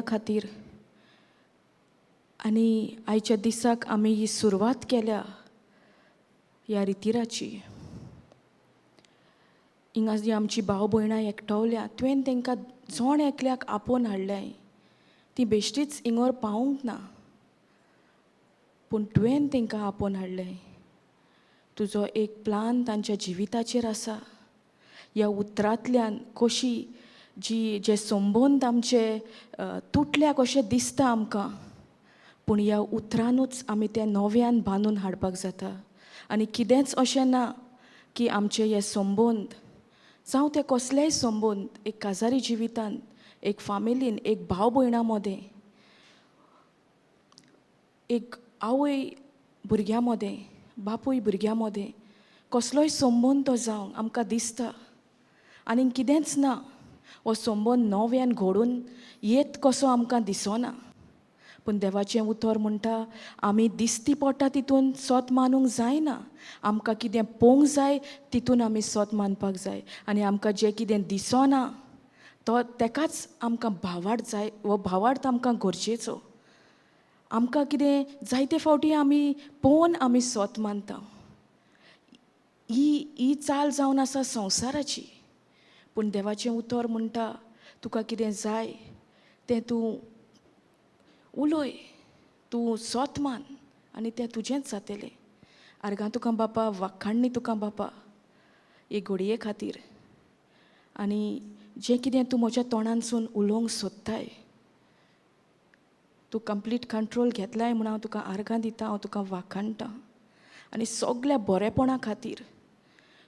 खातीर आनी आयच्या दिसाक आमी ही सुरवात केल्या ह्या रितीराची. हिंगा जी आमची भाव भयणां एकठावल्या तुवें तांकां जोण एकल्याक आपोवन हाडलें. ती बेश्टीच हिंगोर पावूंक ना, पूण तुवें तांकां आपोवन हाडलें. तुजो एक प्लान तांच्या जिविताचेर आसा. ह्या उतरांतल्यान कशी जे संबंद आमचे तुटल्या कशें दिसता आमकां, पूण ह्या उतरांनूच आमी तें नव्यान बांदून हाडपाक जाता. आनी कितेंच अशें ना की आमचे हे संबंद जावं ते कसलेय संबंद एक काजारी जिवितान, एक फामिलीन, एक भाव भयणां मदें, एक आवय भुरग्यां मदें, बापूय भुरग्यां मदें, कसलोय संबंद तो जावं आमकां दिसता आनी कितेंच ना हो संबंद नव्यान घडून येत कसो आमकां दिसना. पूण देवाचें उतर म्हणटा आमी दिसती पडटा तितून सोत मानूंक जायना. आमकां कितें पळोवंक जाय तितून आमी सोत मानपाक जाय. आनी आमकां जें कितें दिसना तेकाच आमकां भावार्थ जाय. हो भावार्थ आमकां गरजेचो. आमकां कितें जायते फावटी आमी पळोवन आमी सोत मानता. ही चाल जावन आसा संवसाराची. पूण देवाचें उतर म्हणटा तुका कितें जाय तें तूं उलय, तूं सोत मान आनी तें तुजेंच जातलें. आर्गां तुका बापा, वाखाणणी तुका बापा हे घडये खातीर. आनी जें कितें तूं म्हज्या तोंडानसून उलोवंक सोदताय, तूं कंप्लीट कंट्रोल घेतलाय म्हूण हांव तुका आर्गां दिता, हांव तुका वाखाणटां. आनी सगल्या बरेपणा खातीर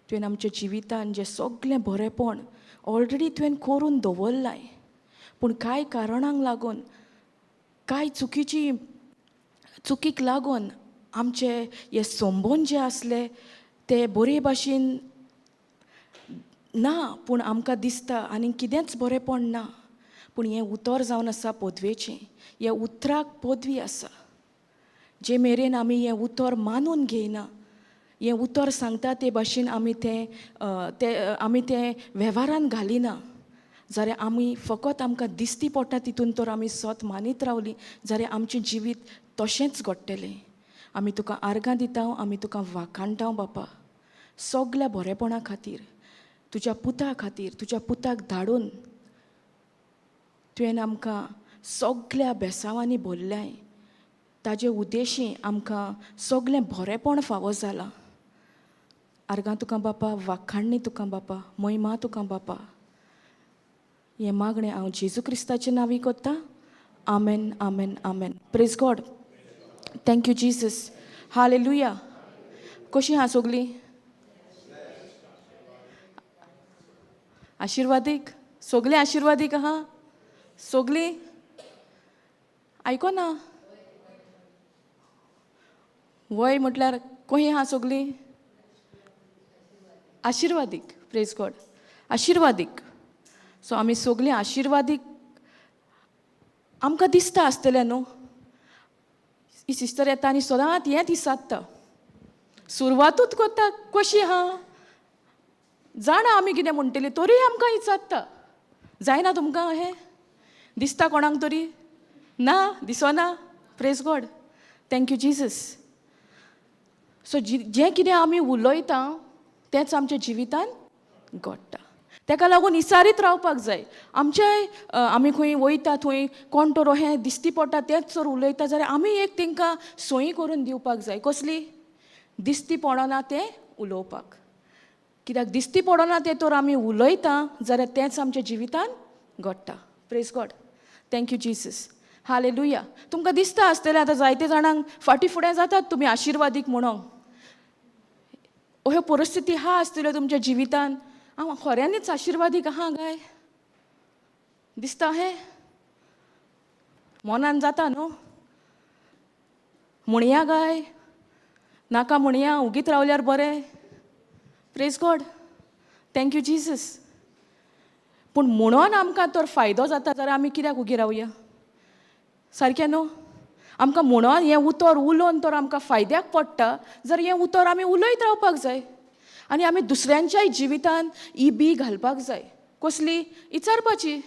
तुवें आमच्या जिवितान जें सगलें बरेपण ऑलरेडी तुवें करून दवरलाय, पूण कांय कारणांक लागून, कांय चुकीक लागून आमचे हे संबंद जे आसले ते बरे भाशेन ना. पूण आमकां दिसता आनी कितेंच बरेपण ना. पूण हें उतर जावन आसा पदवेचें. ह्या उतराक पदवी आसा. जे मेरेन आमी हें उतर मानून घेयना, हें उतर सांगता ते भाशेन आमी तें वेव्हारान घालिना, जाल्यार आमी फकत आमकां दिसती पडटा तितून तर आमी सोत मानीत रावलीं जाल्यार आमचें जिवीत तशेंच घडटलें. आमी तुका आर्गां दिता, आमी तुका वाखाणटा बापा, सगल्या बरेपणा खातीर, तुज्या पुता खातीर. तुज्या पुताक धाडून तुवें आमकां सगल्या बेसांवांनी भरल्याय. ताजे उद्देशीं आमकां सगलें बरेपण फावो जालां. आर्गां तुका बापा, वाखाणणी तुका बापा, महिमा तुका बापा. हें मागणें हांव जेजू क्रिस्ताच्या नांवी कोत्ता. आमेन, आमेन, आमेन. Praise God. Thank you Jesus. हालेलुया. कशीं आहा सगलीं? आशिर्वादीक? सगलीं आशिर्वादीक आहा? सगलीं? आयकोना? वय म्हटल्यार खंय आहा सगलीं? आशिर्वादीक. Praise God. आशिर्वादीक. सो आमी सगलीं आशिर्वादीक. आमकां दिसता आसतलें न्हू, ही सिस्टर येता आनी सदांच हेंच इसादता, सुरवातूच कोत्ता कशी आहा, जाणा आमी कितें म्हणटलीं तोरीय आमकां इचारता. जायना तुमकां अहें? दिसता कोणाक तरी? ना, दिसना? Praise God. Thank you Jesus. So जें कितें आमी उलयता तेंच आमच्या जिवितान घडटा. तेका लागून इसारीत रावपाक जाय. आमी खंय वयता थंय कोण तर हें दिसती पडटा तेंच जर उलयता जाल्यार आमी एक तांकां सोय करून दिवपाक जाय. कसली? दिसती पडना तें उलोवपाक. कित्याक दिसती पडना तें तर आमी उलयता जाल्यार तेंच आमच्या जिवितान घडटा. Praise God. Thank you Jesus. Hallelujah. तुमकां दिसता आसतलें आतां जायते जाणांक फाटीं फुडें जातात तुमी आशिर्वादीक म्हणून. अह्यो परिस्थिती आहा आसतल्यो तुमच्या जिवितान. हांव खऱ्यांनीच आशिर्वादीक आहा काय? दिसता हें? मनान जाता न्हू? म्हणया काय? नाका म्हणया, उगीत रावल्यार बरें. Praise God. Thank you Jesus. पूण म्हणून आमकां तर फायदो जाता जाल्यार आमी कित्याक उगी रावया? सारकें न्हू? आमकां म्हणून हें उतर उलोवन तर आमकां फायद्याक पडटा जाल्यार हें उतर आमी उलयत रावपाक जाय. आनी आमी दुसऱ्यांच्याय जिवितान ही बी घालपाक जाय. कसली? इचारपाची.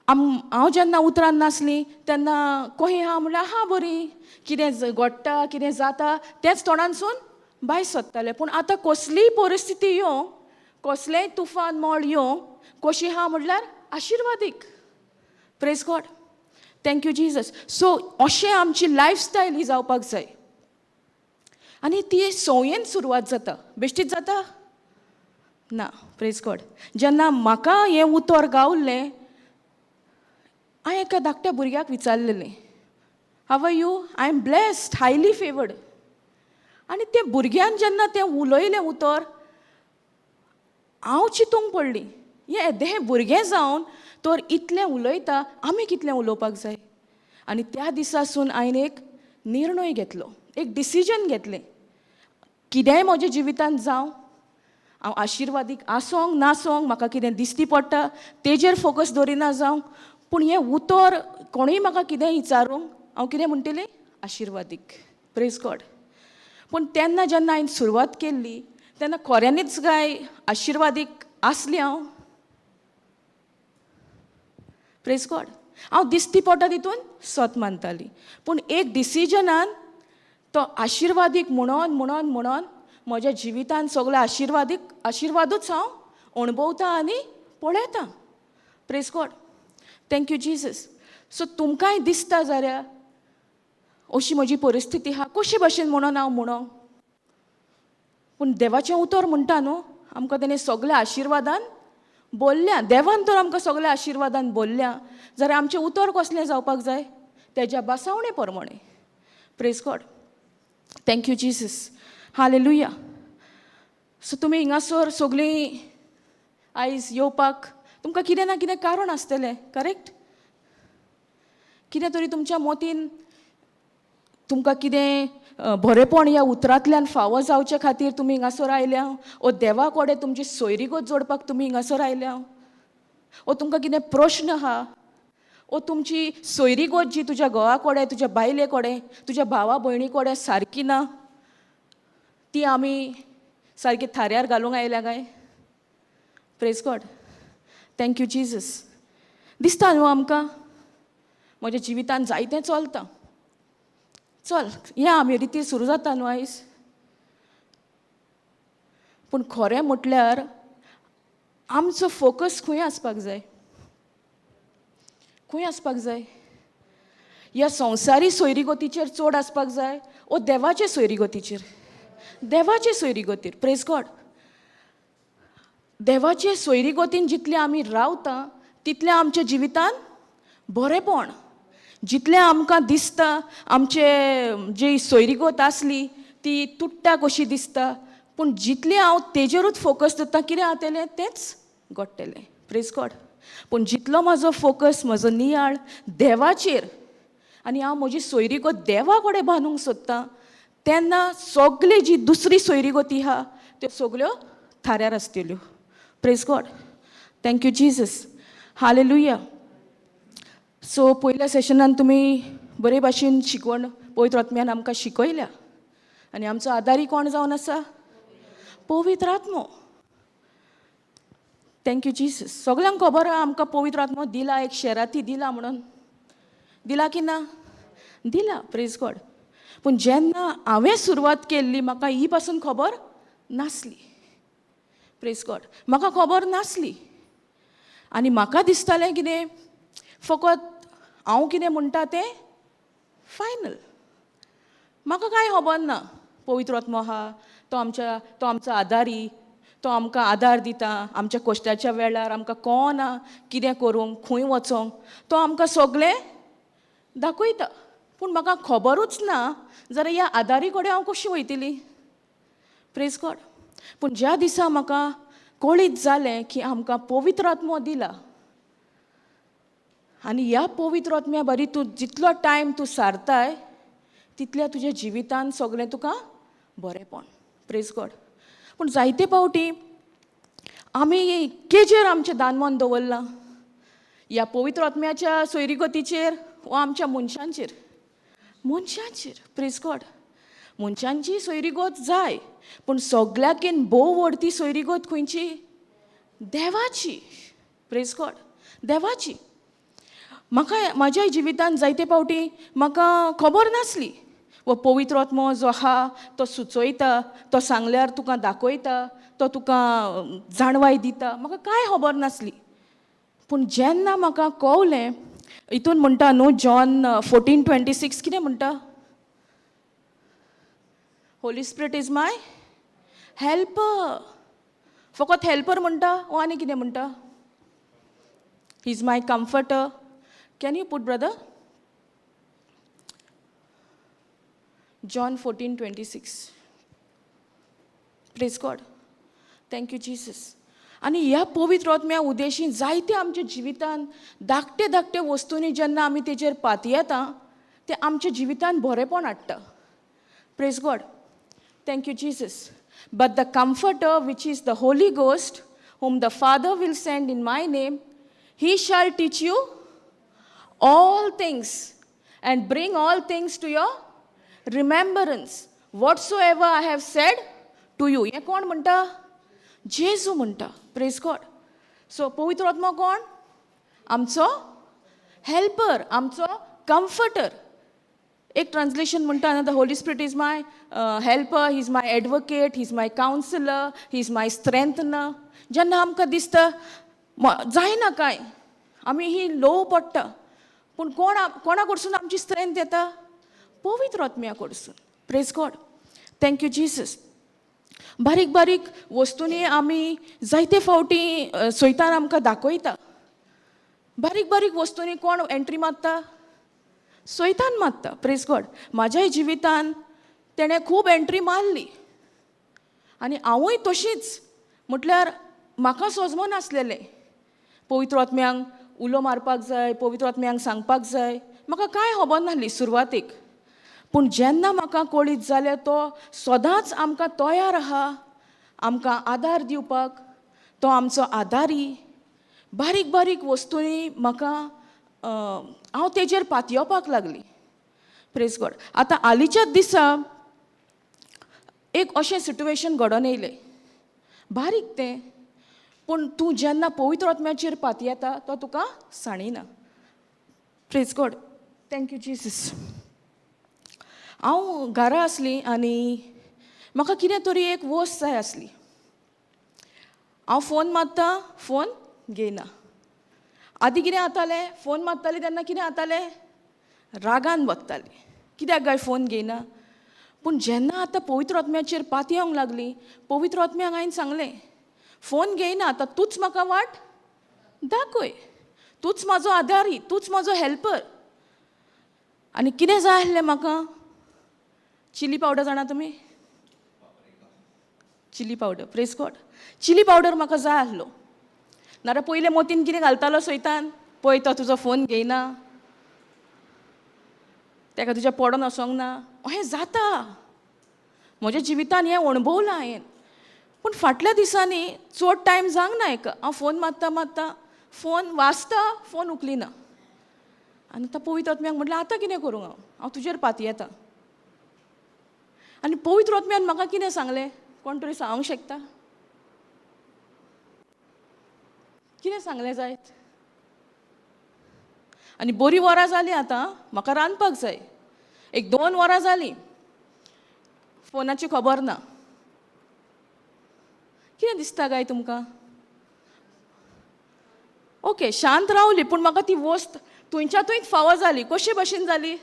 हांव जेन्ना उतरान नासली तेन्ना कोही हा म्हणल्यार हा बरी, कितें घडटा कितें जाता तेंच तोंडानसून भायर सरतालें. पूण आतां कसलीय परिस्थिती येवं, कसलेंय तुफान मोड येवं, कशी हा म्हणल्यार आशिर्वादीक. Praise God, thank you Jesus. So अशें आमची लायफस्टायल ही जावपाक जाय. आनी ती संयेन सुरवात जाता, बेश्टीच जाता ना. Praise God. जेन्ना म्हाका हें उतर गावल्लें, हांवें एका धाकट्या भुरग्याक विचारलेलें, how are you? I am blessed, highly favoured. आनी त्या भुरग्यान जेन्ना तें उलयलें उतर, हांव चिंतूंक पडली, हें भुरगें जावन तर इतलें उलयता, आमी कितलें उलोवपाक जाय. आनी त्या दिसासून हांवें एक निर्णय घेतलो, एक डिसिजन घेतलें. कितेंय म्हज्या जिवितांत जावं, हांव आशिर्वादीक आसोंक नासोंक, म्हाका कितें दिश्टी पडटा तेजेर फोकस दवरिना जावं, पूण हें उतर कोणूय म्हाका कितें विचारूंक हांव कितें म्हणटलें, आशिर्वादीक. Praise God. पूण तेन्ना जेन्ना हांवें सुरवात केल्ली तेन्ना खऱ्यांनीच काय आशिर्वादीक आसलें हांव? Praise God. हांव दिश्टी पडटा तितून सत मानताली, पूण एक डिसिजनान तो आशिर्वादीक म्हणोन म्हणोन म्हणोन म्हज्या जिवितान सगळे आशिर्वादूच हांव अणभवता आनी पळयतां. Praise God, thank you Jesus. So तुमकांय दिसता जाल्यार अशी म्हजी परिस्थिती आहा, कशे भाशेन म्हणोन हांव म्हणो, पूण देवाचें उतर म्हणटा न्हू, आमकां तेणें सगळ्या आशिर्वादान बोल्ल्या, देवान तर आमकां सगळ्या आशिर्वादान बोल्ल्या, जाल्यार आमचें उतर कसलें जावपाक जाय, तेज्या बासावणे प्रमाणें. प्रेज गॉड, थँक्यू जिजस, हालेलुया. सो तुमी हिंगासर सगळीं आयज येवपाक तुमकां कितें ना कितें कारण आसतलें, करेक्ट? कितें तरी तुमच्या मोतीन तुमकां कितें बरेपण ह्या उतरांतल्यान फावो जावचे खातीर तुमी हिंगासर आयल्या, ओ देवा कडेन तुमची सोयरीगत जोडपाक तुमी हिंगासर आयल्या, ओ तुमकां कितें प्रश्न आहा, ओ तुमची सोयरीगत जी तुज्या घोवा कडेन, तुज्या बायले कडेन, तुज्या भावा भयणी कडेन सारकी ना, ती आमी सारकी थाऱ्यार घालूंक आयल्या काय? Praise God, thank you Jesus. दिसता न्हू आमकां म्हज्या जिवितान जायतें चलता, चल या आमी रिती सुरू जाता न्हू आयज. पूण खरें म्हटल्यार आमचो फोकस खंय आसपाक जाय, खंय आसपाक जाय? ह्या संवसारी सोयरीगतीचेर चड आसपाक जाय, ओ देवाचे सोयरीगतीचेर? देवाचे सोयरीगतीर. Praise God. देवाचे सोयरीगतीन जितले आमी रावता तितलें आमच्या जिवितान बरेपण, जितलें आमकां दिसता आमचे जी सोयरीगत आसली ती तुट्टा कशी दिसता, पूण जितलें हांव तेजेरूच फोकस दवरता कितें जातलें तेंच घडटलें. Praise God. पूण जितलो म्हाजो फोकस, म्हजो नियाळ देवाचेर, आनी हांव म्हजी सोयरीगत देवा कडेन बांदूंक सोदतां, तेन्ना सगळी जी दुसरी सोयरीगती आहा त्यो सगळ्यो थाऱ्यार आसतल्यो. प्रेज गॉड, थँक्यू जिजस, हालेलुया. सो पयल्या सेशनान तुमी बरे भाशेन शिकवण पवित्र आत्म्यान आमकां शिकयल्या, आनी आमचो आदारी कोण जावन आसा? पवित्र आत्मो. Thank you Jesus. सगळ्यांक खबर आहा आमकां पवित्र आत्मो दिला, एक शेराती दिला म्हणून. दिला की ना? दिला. Praise God. पूण जेन्ना हांवें सुरवात केल्ली म्हाका ही पासून खबर नासली. Praise God. म्हाका खबर नासली, आनी म्हाका दिसतालें कितें, फकत हांव कितें म्हणटा तें फायनल. म्हाका कांय खबर ना पवित्र आत्मो आहा, तो आमचो आदारी, तो आमकां आदार दिता आमच्या कश्टाच्या वेळार, आमकां कळना कितें करूंक, खंय वचोंक, तो आमकां सगळें दाखयता. पूण म्हाका खबरूच ना जाल्यार ह्या आदारी कडेन हांव कशी वयतली? Praise God. पूण ज्या दिसा म्हाका कळीत जालें की आमकां पवित्र आत्मो दिला, आनी ह्या पवित्र आत्म्या बरी तूं जितलो टायम तूं सारताय तितल्या तुज्या जिवितान सगळें तुका बरेंपण. Praise God. पूण जायते फावटी आमी केजेर आमचें दानमन दवरलां, ह्या पवित्र आत्म्याच्या सोयरीगतीचेर वा आमच्या मनशांचेर? मनशांचेर. Praise God. मनशांची सोयरीगत जाय, पूण सगळ्याकीन भोव व्हडती सोयरीगत खंयची? देवाची. Praise God. देवाची. म्हाका म्हाज्या जिवितान जायते फावटी म्हाका खबर नासली वो पवित्र आत्मो जो आहा तो सुचोयता, तो सांगल्यार तुका दाखयता, तो तुका जाणवाय दिता, म्हाका कांय खबर नासली. पूण जेन्ना म्हाका कळलें, हितून म्हणटा न्हू जॉन 14:26 कितें म्हणटा? Holy Spirit is my helper. फकत हेल्पर म्हणटा वो आनी कितें म्हणटा? ही is my comforter. Can you put brother? John 14:26. Praise God. Thank you, Jesus. आणि ह्या पवित्र आत्म्या उद्देशीन जायते आमच्या जिवितान धाकटे धाकटे वस्तूंनी जेन्ना आमी तेजेर पातयेता ते आमच्या जिवितान बरेपण हाडटा. Praise God. Thank you Jesus. But the comforter which is the Holy ghost whom the Father will send in my name, he shall teach you all things and bring all things to your remembrance whatsoever I have said to you. हे कोण म्हणटा? जेजू म्हणटा. Praise God. So पवित्र आत्मा कोण? आमचो helper, आमचो कम्फर्टर. एक ट्रान्सलेशन म्हणटा ना, the Holy Spirit is my helper, he is my advocate, he is my counsellor, he is my strengthener. जेन्ना आमकां दिसता जायना कांय, आमी ही लो पडटा, पूण कोणा कडसून आमची स्ट्रेंथ येता? पवित्र आत्म्या कडसून. Praise God. Thank you Jesus. बारीक बारीक वस्तूंनी आमी जायते फावटी सैतान आमकां दाखयता. बारीक बारीक वस्तूंनी कोण एंट्री मारता? सैतान मारता. Praise God. म्हाज्याय जिवितान तेणें खूब एंट्री मारली आनी हांवूय तशीच. म्हटल्यार म्हाका सोजमो नासलेलें पवित्र आत्म्यांक उलो मारपाक जाय, पवित्र आत्म्यांक सांगपाक जाय. म्हाका कांय खबर नासली सुरवातेक. पूण जेन्ना म्हाका कळीत जालें तो सदांच आमकां तयार आहा आमकां आदार दिवपाक, तो आमचो आदारी. बारीक बारीक वस्तूंनी म्हाका हांव तेजेर पातयेवपाक लागली. Praise God. आतां हालींच्याच दिसा एक अशें सिट्युएशन घडोवन येयलें, बारीक तें, पूण तूं जेन्ना पवित्र आत्म्याचेर पातयेता तो तुका साणिना. Praise God. Thank you Jesus. हांव घरा आसली आनी म्हाका कितें तरी एक वस्त जाय आसली. हांव फोन मारतां, फोन घेयना. आदीं कितें जातालें, फोन मारताली तेन्ना कितें जातालें? रागान बगताली, कित्याक काय फोन घेयना. पूण जेन्ना आतां पवित्र आत्म्याचेर पातयेवंक लागली, पवित्र आत्म्याक हांवें सांगलें, फोन घेयना, आतां तूंच म्हाका वाट दाखय, तूंच म्हाजो आदारी, तूंच म्हाजो हेल्पर. आनी कितें जाय आसलें म्हाका? चिली पावडर जाणा तुमी? Chilli powder. Praise God. Chilli powder म्हाका जाय आसलो. नाल्यार पयले मोतीन कितें घालतालो सैतान? पळय तो तुजो फोन घेयना, ताका तुज्या पडोन वसोंक ना. अहें जाता. म्हज्या जिवितान हें अणभवलां हांवें. पूण फाटल्या दिसांनी चड टायम जावंक ना हेका. हांव फोन मारता मारता फोन वाजता, फोन उखलिना. आनी आतां पवित्र आत्म्याक म्हटलें आतां कितें करूं? हांव तुजेर पातयेतां. आनी पवित्र आत्म्यान म्हाका कितें सांगलें? कोण तरी सांगूंक शकता? कितें सांगलें जायत? आनी बरीं वरां जालीं. आतां म्हाका रांदपाक जाय. एक 2 वरां जालीं, फोनाची खबर ना. कितें दिसता काय तुमकां? ओके, शांत रावली, पूण म्हाका ती वस्त तुंयच्या थंयच फावो जाली. कशे भाशेन जाली?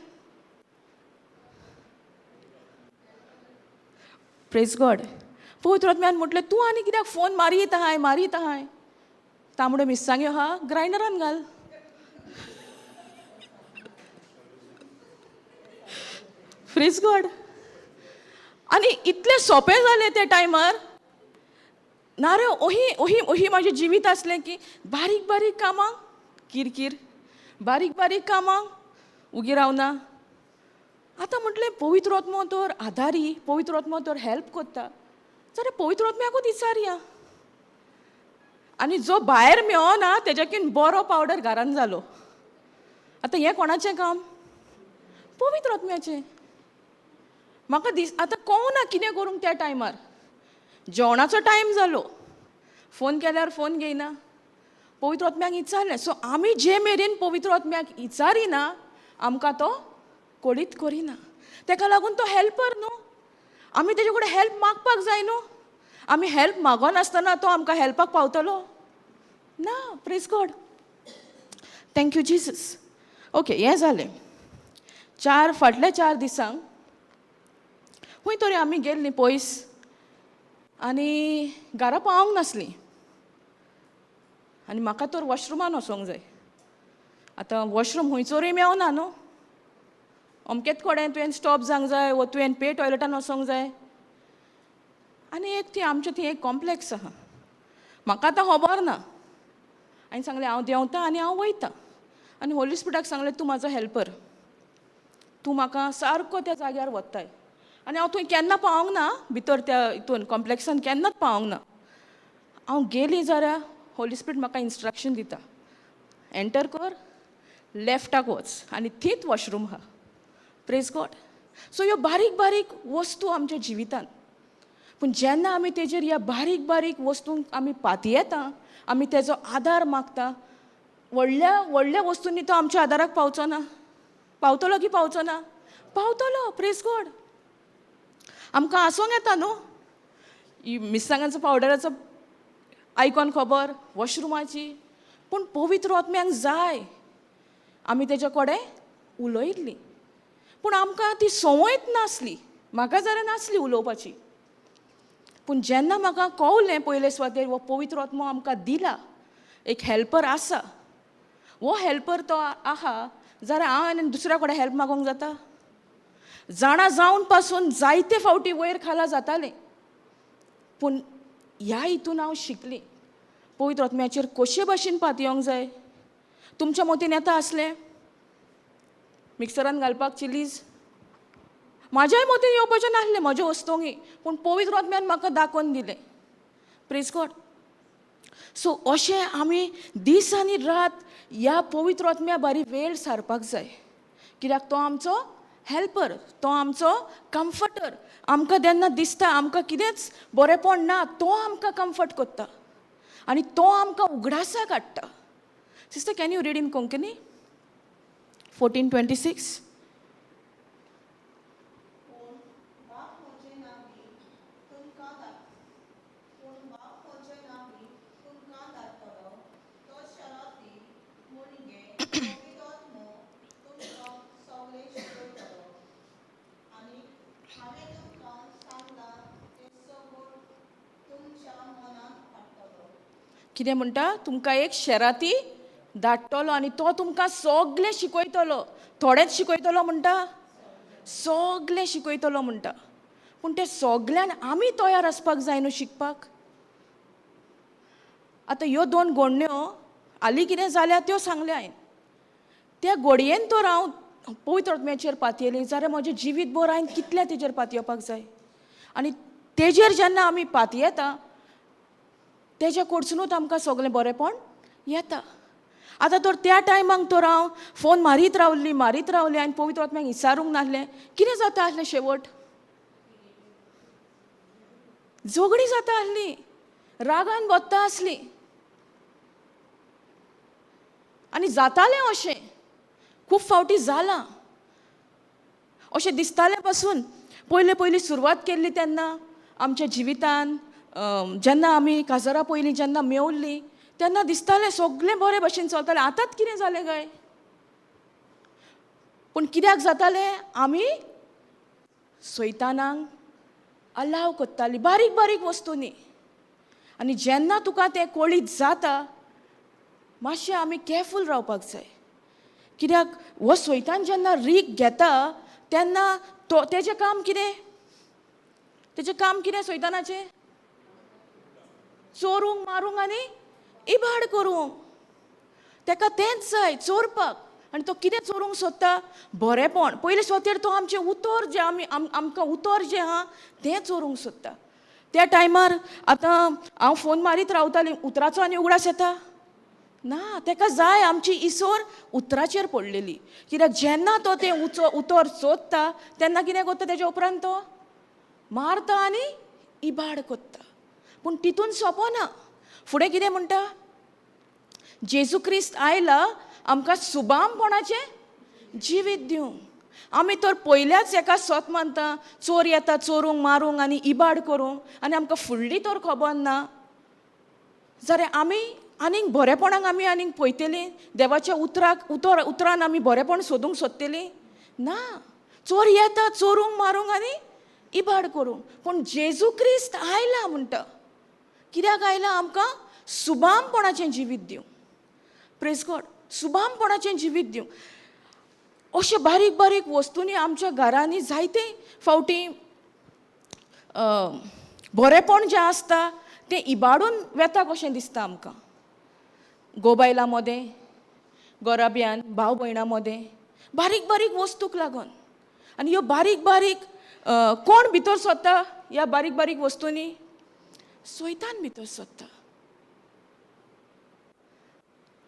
Praise God. पवित्र आत्म्यान म्हटलें तूं आनी कित्याक फोन मारीत आहाय. तांबड्यो मिरसांग्यो आहा, ग्रायंडरान घाल. Praise God. आनी इतलें सोंपें जालें त्या टायमार. नारे ओही म्हाजें जिवीत आसलें की बारीक बारीक कामांक किरकीर, बारीक बारीक कामांक उगी रावना. आतां म्हटलें पवित्र आत्मो तर आदारी, पवित्र आत्मो तर हेल्प करता, जाल्यार पवित्र आत्म्याकूच विचारया. आनी जो भायर मेळना तेज्याकीन बरो पावडर घरान जालो. आतां हें कोणाचें काम? पवित्र आत्म्याचें. म्हाका आतां कळना कितें करूंक त्या टायमार. जेवणाचो टायम जालो, फोन केल्यार फोन घेयना. पवित्र आत्म्याक विचारलें. सो आमी जे मेरेन पवित्र आत्म्याक विचारिना आमकां तो कोडीत करिना. ताका लागून तो हेल्पर न्हू. आमी तेजे कडेन हेल्प मागपाक जाय न्हू. आमी हेल्प मागोनासतना तो आमकां हेल्पाक पावतलो ना. Praise God. Thank you Jesus. Okay, हें जालें. फाटल्या 4 दिसांक खंय तरी आमी गेल्लीं पयस आनी घरा पावूंक नासलीं. आनी म्हाका तर वॉशरुमान वचोंक जाय. आतां वॉशरूम खंयचोरूय मेवना न्हू. अमकेच कडेन तुवें स्टॉप जावंक जाय वो तुवें पे टॉयलेटान वचोंक जाय. आनी ती आमच्या थंय एक कॉम्प्लेक्स आहा. म्हाका आतां खबर ना. हांवें सांगलें हांव देंवतां आनी हांव वयतां. आनी होली स्पिरिटाक सांगलें तूं म्हाजो हेल्पर. तूं म्हाका सारको त्या जाग्यार व्हरताय. आनी हांव थंय केन्ना पावूंक ना. भितर त्या हितून कॉम्प्लेक्सान केन्नाच पावूंक ना. हांव गेलीं जाल्यार होली स्पिरीट म्हाका इंस्ट्रक्शन दिता. एंटर कर, लेफ्टाक वच आनी थींच वॉशरूम आहा. Praise God. सो ह्यो बारीक बारीक वस्तू आमच्या जिवितांत. पूण जेन्ना आमी तेजेर ह्या बारीक बारीक वस्तूंक आमी पातयेता, आमी तेजो आदार मागता, व्हडल्या व्हडल्या वस्तूंनी तो आमच्या आदाराक पावचो ना. पावतलो की पावचो ना? पावतलो. Praise God. आमकां आसूंक येता न्हू. मिरसांगांचो पावडराचो आयकॉन खबर, वॉशरुमाची. पूण पवित्र आत्म्याक जाय आमी तेजे कडेन उलयल्लीं. पूण आमकां ती संवयच नासली. म्हाका जाल्यार नासली उलोवपाची. पूण जेन्ना म्हाका कळलें पयले सुवातेर वो पवित्र आत्मो आमकां दिला, एक हेल्पर आसा, वो हेल्पर तो आहा, जाल्यार हांव आनी दुसऱ्या कडेन हेल्प मागोंक जाता? जाणा जावन पासून जायते फावटी वयर खाला जातालें. पूण ह्या हितून हांव शिकलीं पवित्र आत्म्याचेर कशे भाशेन पातयोंक जाय. तुमच्या मतीन येता आसलें मिक्सरान घालपाक चिलीज. म्हाज्याय मतीन येवपाचें नासलें म्हज्या वस्तूंक. पूण पवित्र आत्म्यान म्हाका दाखोवन दिलें. Praise God. सो अशें आमी दीस आनी रात ह्या पवित्र आत्म्या बारी वेळ सारपाक जाय. कित्याक तो आमचो हेल्पर, तो आमचो कम्फर्टर. आमकां जेन्ना दिसता आमकां कितेंच बरेंपण ना, तो आमकां कम्फर्ट करता आनी तो आमकां उगडासा काडटा. Sister, can you read in Konkani 14:26? कितें म्हणटा? तुमकां एक शेराती धाडटलो आनी तो तुमकां सगळें शिकयतलो. थोडेंच शिकयतलो म्हणटा? सगळें शिकयतलो म्हणटा. पूण तें सगळ्यान आमी तयार आसपाक जाय न्हू शिकपाक. आतां ह्यो 2 घोडण्यो हालीं कितें जाल्या त्यो सांगल्या हांवें. त्या घडयेन तर हांव पवित्र आत्म्याचेर पातयेली जाल्यार म्हजें जिवीतभर हांवें कितल्या तेजेर पातयेवपाक जाय. आनी तेजेर जेन्ना आमी पातयेता तेज्या कडसूनूच आमकां सगळें बरेंपण येता. आतां तर त्या टायमाक तर हांव फोन मारीत रावल्ली आनी पवित्र आत्म्याक विचारूंक नासलें. कितें जाता आसलें शेवट? झगडीं जाता आसलीं, रागान बदता आसलीं. आनी जातालें अशें. खूब फावटी जालां. अशें दिसतालें पासून पयलीं सुरवात केल्ली तेन्ना आमच्या जिवितान जेन्ना आमी काजरा पयलीं जेन्ना मेवल्लीं तेन्ना दिसतालें सगळें बरे भाशेन चलतालें. आतांच कितें जालें काय? पूण कित्याक जातालें? आमी सैतानाक अलाव करतालीं बारीक बारीक वस्तूंनी. आनी जेन्ना तुका तें कळीत जाता मातशें आमी केअरफूल रावपाक जाय. कित्याक हो सैतान जेन्ना रीक घेता तेन्ना तेजें काम कितें? तेजें काम कितें सैतानाचें? चोरूंक, मारूंक आनी इबाड करूंक. ताका तेंच जाय, चोरपाक. आनी तो कितें चोरूंक सोदता? बरेंपण. पयले सुवातेर तो आमचें उतर जें आमकां उतर जें आहा तें चोरूंक सोदता. त्या टायमार आतां हांव फोन मारीत रावतालीं, उतराचो आनी उगडास येता ना. ताका जाय आमची इसोर उतराचेर पडलेली. कित्याक जेन्ना तो तें उतर सोदता तेन्ना कितें करता? तेज्या उपरांत तो मारता आनी इबाड करता. पूण तितून सोंपना. फुडें कितें म्हणटा? जेजू क्रिस्त आयला आमकां सुबामपणाचें जिवीत दिवंक. आमी तर पयल्याच एका सोत मानता, चोर येता चोरूंक मारूंक आनी इबाड करूंक, आनी आमकां फुडली तर खबर ना. जाल्यार आमी आनीक बरेपणाक आमी आनीक पळयतलीं, देवाच्या उतरान आमी बरेपण सोदूंक सोदतलीं ना. चोर येता चोरूंक मारूंक आनी इबाड करूंक. पूण जेजू क्रिस्त आयला म्हणटा, कित्याक आयला? आमकां सुबामपणाचें जिवीत दिवंक. Praise God. सुबामपणाचें जिवीत दिवंक. अशे बारीक बारीक वस्तूंनी आमच्या घरांनी जायते फावटी बरेपण जें आसता तें इबाडून वेता कशें दिसता आमकां. मोबायला मदें, घोराब्यान, भाव भयणां मदें बारीक बारीक वस्तूक लागून. आनी ह्यो बारीक बारीक कोण भितर सोदता ह्या बारीक बारीक वस्तूंनी? सैतान भितर सोदता.